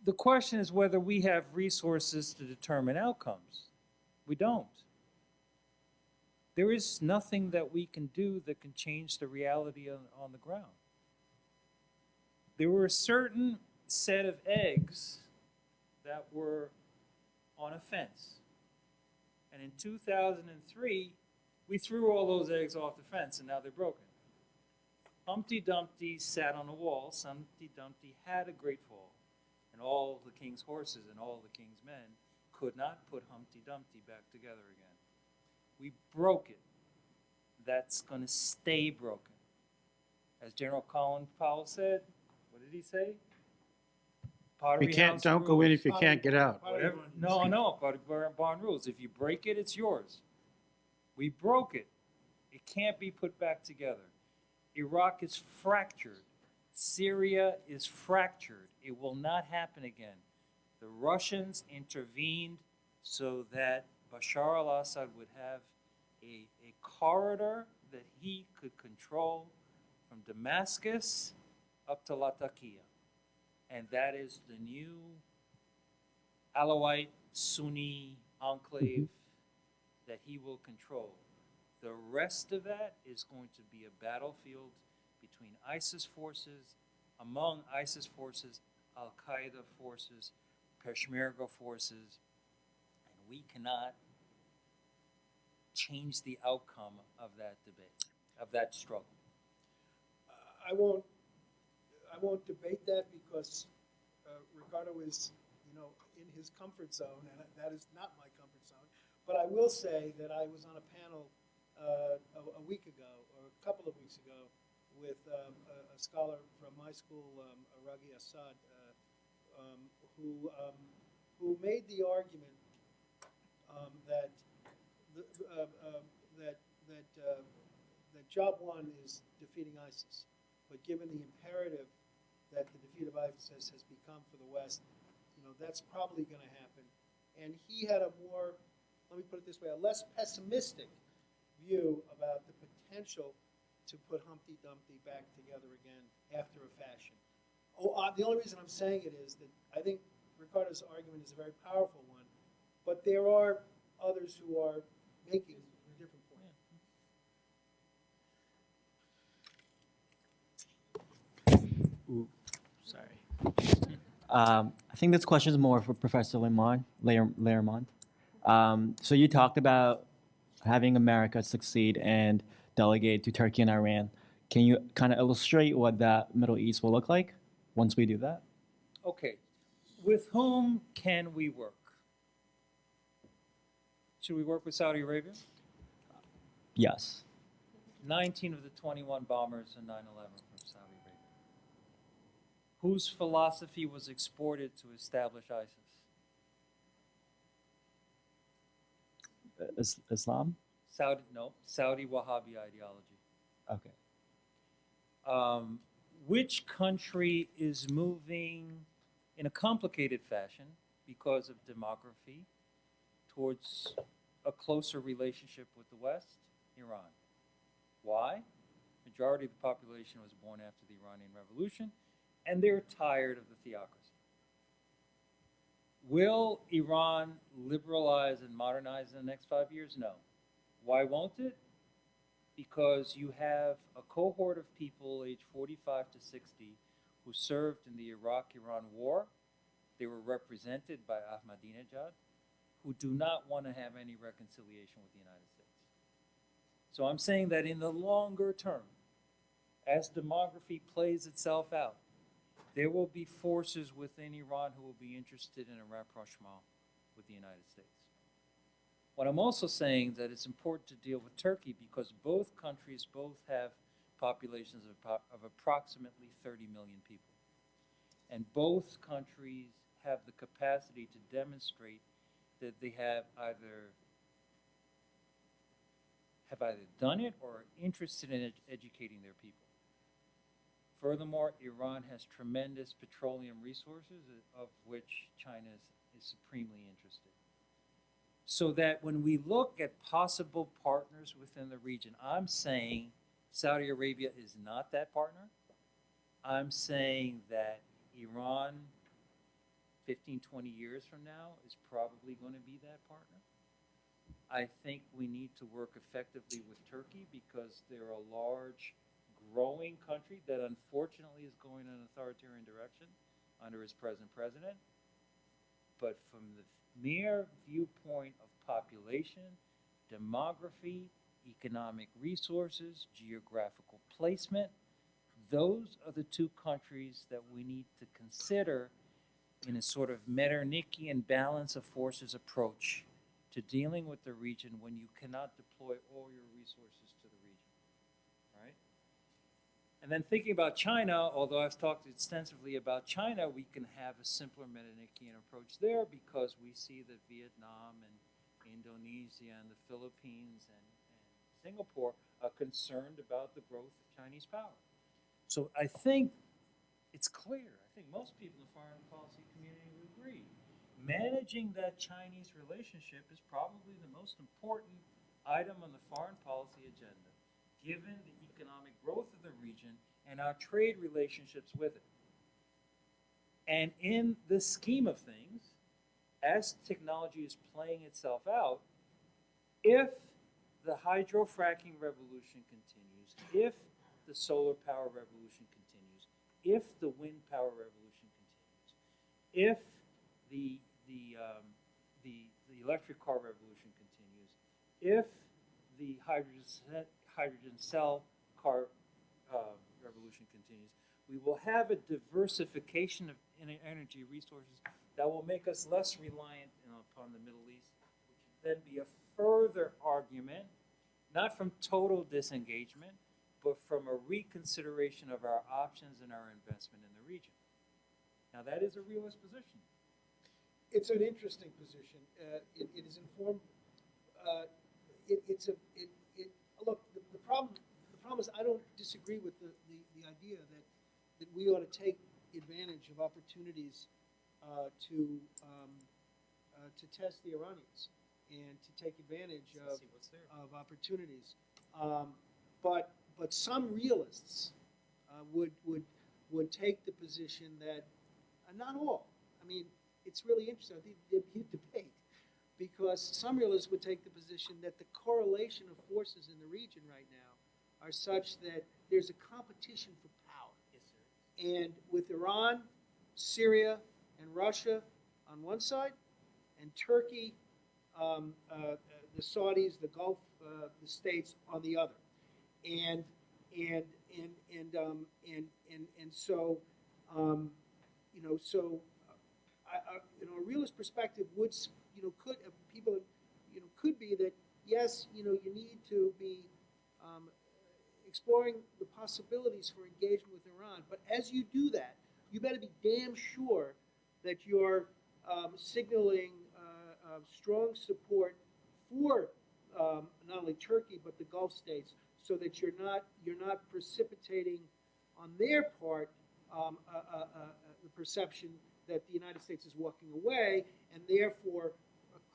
The question is whether we have resources to determine outcomes. We don't. There is nothing that we can do that can change the reality on the ground. There were a certain set of eggs that were on a fence. And in 2003, we threw all those eggs off the fence, and now they're broken. Humpty Dumpty sat on a wall. Humpty Dumpty had a great fall. And all the king's horses and all the king's men could not put Humpty Dumpty back together again. We broke it. That's going to stay broken. As General Colin Powell said, what did he say? Pottery house Don't go in rules. if you can't get out. Whatever. No, barn rules. If you break it, it's yours. We broke it. It can't be put back together. Iraq is fractured. Syria is fractured. It will not happen again. The Russians intervened so that Bashar al-Assad would have a corridor that he could control from Damascus up to Latakia. And that is the new Alawite Sunni enclave that he will control. The rest of that is going to be a battlefield between ISIS forces, among ISIS forces, Al-Qaeda forces, Peshmerga forces, and we cannot change the outcome of that debate, of that struggle. I won't debate that because Ricardo is, in his comfort zone, and that is not my comfort zone. But I will say that I was on a panel a week ago, or a couple of weeks ago, with a scholar from my school, Aragi Assad, who made the argument that that job one is defeating ISIS, but given the imperative that the defeat of ISIS has become for the West, that's probably going to happen. And he had a more, let me put it this way, a less pessimistic view about the potential to put Humpty Dumpty back together again after a fashion. The only reason I'm saying it is that I think Ricardo's argument is a very powerful one, but there are others who are making a different point. Sorry. I think this question is more for Professor Laremont. So you talked about having America succeed and delegate to Turkey and Iran. Can you kind of illustrate what that Middle East will look like once we do that? Okay, with whom can we work? Should we work with Saudi Arabia? Yes. 19 of the 21 bombers in 9/11 from Saudi Arabia. Whose philosophy was exported to establish ISIS? Islam? Saudi Wahhabi ideology. Okay. Which country is moving in a complicated fashion because of demography towards a closer relationship with the West? Iran. Why? Majority of the population was born after the Iranian Revolution, and they're tired of the theocracy. Will Iran liberalize and modernize in the next 5 years? No. Why won't it? Because you have a cohort of people aged 45 to 60 who served in the Iraq-Iran war. They were represented by Ahmadinejad, who do not want to have any reconciliation with the United States. So I'm saying that in the longer term, as demography plays itself out, there will be forces within Iran who will be interested in a rapprochement with the United States. What I'm also saying that it's important to deal with Turkey because both countries have populations of approximately 30 million people. And both countries have the capacity to demonstrate that they have either done it or are interested in educating their people. Furthermore, Iran has tremendous petroleum resources of which China is supremely interested. So that when we look at possible partners within the region, I'm saying Saudi Arabia is not that partner. I'm saying that Iran, 15, 20 years from now, is probably going to be that partner. I think we need to work effectively with Turkey because they're a large, growing country that unfortunately is going in an authoritarian direction under its present president. But from the mere viewpoint of population, demography, economic resources, geographical placement, those are the two countries that we need to consider in a sort of Metternickian balance of forces approach to dealing with the region when you cannot deploy all your resources to the region, right? And then thinking about China, although I've talked extensively about China, we can have a simpler Metternickian approach there because we see that Vietnam and Indonesia and the Philippines and Singapore are concerned about the growth of Chinese power. So I think it's clear. I think most people in the foreign policy community would agree. Managing that Chinese relationship is probably the most important item on the foreign policy agenda, given the economic growth of the region and our trade relationships with it. And in the scheme of things, as technology is playing itself out, if the hydrofracking revolution continues, if the solar power revolution continues, if the wind power revolution continues, if the electric car revolution continues, if the hydrogen cell car revolution continues, we will have a diversification of energy resources that will make us less reliant upon the Middle East, which would then be a further argument, not from total disengagement, but from a reconsideration of our options and our investment in the region. Now, that is a realist position. It's an interesting position. It is informed. Look. The problem is I don't disagree with the idea that we ought to take advantage of opportunities to test the Iranians and to take advantage of opportunities. But some realists would take the position that not all. I mean, it's really interesting. I think there'd be a debate because some realists would take the position that the correlation of forces in the region right now are such that there's a competition for power. Yes, sir. And with Iran, Syria, and Russia on one side, and Turkey, the Saudis, the Gulf, the states on the other, and so a realist perspective would could be that yes, you need to be exploring the possibilities for engagement with Iran, but as you do that, you better be damn sure that you're signaling strong support for not only Turkey but the Gulf states, so that you're not precipitating on their part the perception that the United States is walking away, and therefore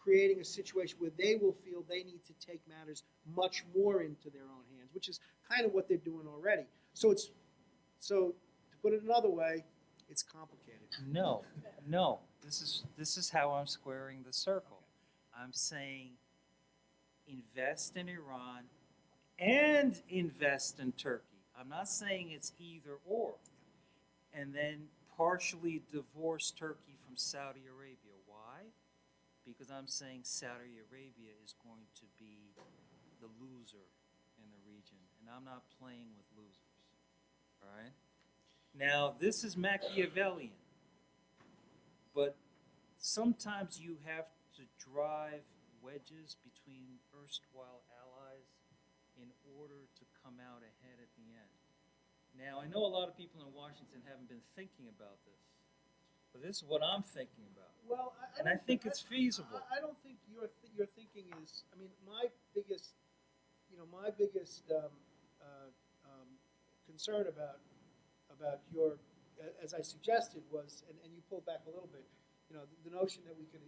creating a situation where they will feel they need to take matters much more into their own hands, which is kind of what they're doing already. So to put it another way, it's complicated. No. This is how I'm squaring the circle. I'm saying invest in Iran and invest in Turkey. I'm not saying it's either or. And then partially divorce Turkey from Saudi Arabia. Why? Because I'm saying Saudi Arabia is going to be the loser in the region. And I'm not playing with losers. All right? Now, this is Machiavellian. But sometimes you have to drive wedges between erstwhile allies in order to come out ahead at the end. Now, I know a lot of people in Washington haven't been thinking about this, but this is what I'm thinking about. Well, I think it's feasible. I don't think your thinking is. I mean, my biggest concern about your, as I suggested, was, and you pulled back a little bit, the notion that we could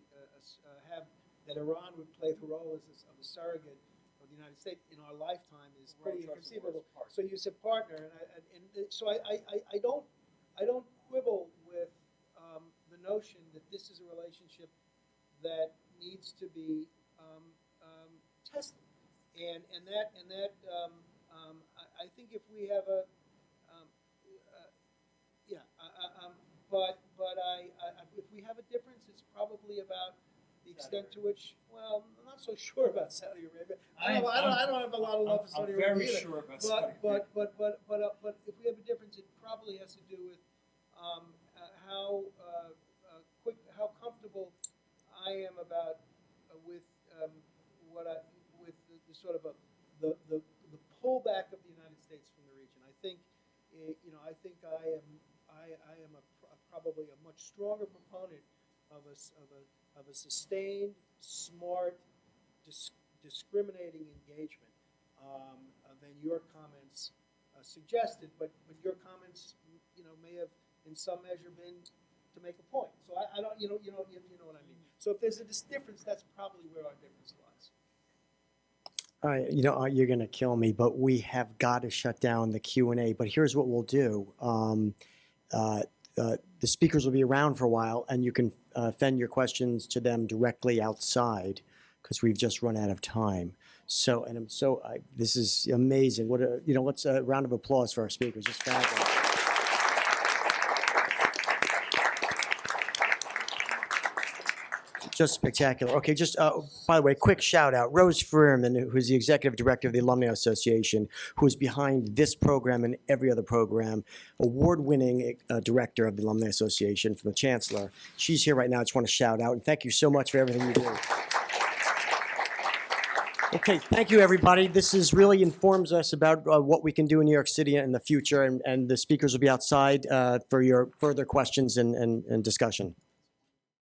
have that Iran would play the role of a surrogate of the United States in our lifetime is pretty inconceivable. So you said partner, and so I don't quibble with the notion that this is a relationship that needs to be tested, and that I think if we have a if we have a difference, it's probably about the extent to which. Well, I'm not so sure about Saudi Arabia. I don't have a lot of love for Saudi Arabia. I'm very sure about Saudi Arabia. But if we have a difference, it probably has to do with how comfortable I am about with the sort of the pullback of the United States from the region. I think I am probably a much stronger proponent of a sustained, smart, discriminating engagement than your comments suggested. But your comments, may have in some measure been to make a point. So I don't, you know what I mean. So if there's a difference, that's probably where our difference lies. All right, you're going to kill me, but we have got to shut down the Q&A. But here's what we'll do. The speakers will be around for a while, and you can send your questions to them directly outside because we've just run out of time. So, this is amazing. Let's a round of applause for our speakers. It's fabulous. Just spectacular. Okay, just by the way, quick shout out. Rose Freeman, who's the executive director of the Alumni Association, who is behind this program and every other program, award-winning director of the Alumni Association from the Chancellor. She's here right now. I just want to shout out and thank you so much for everything you do. Okay, thank you, everybody. This is really informs us about what we can do in New York City in the future, and the speakers will be outside for your further questions and discussion.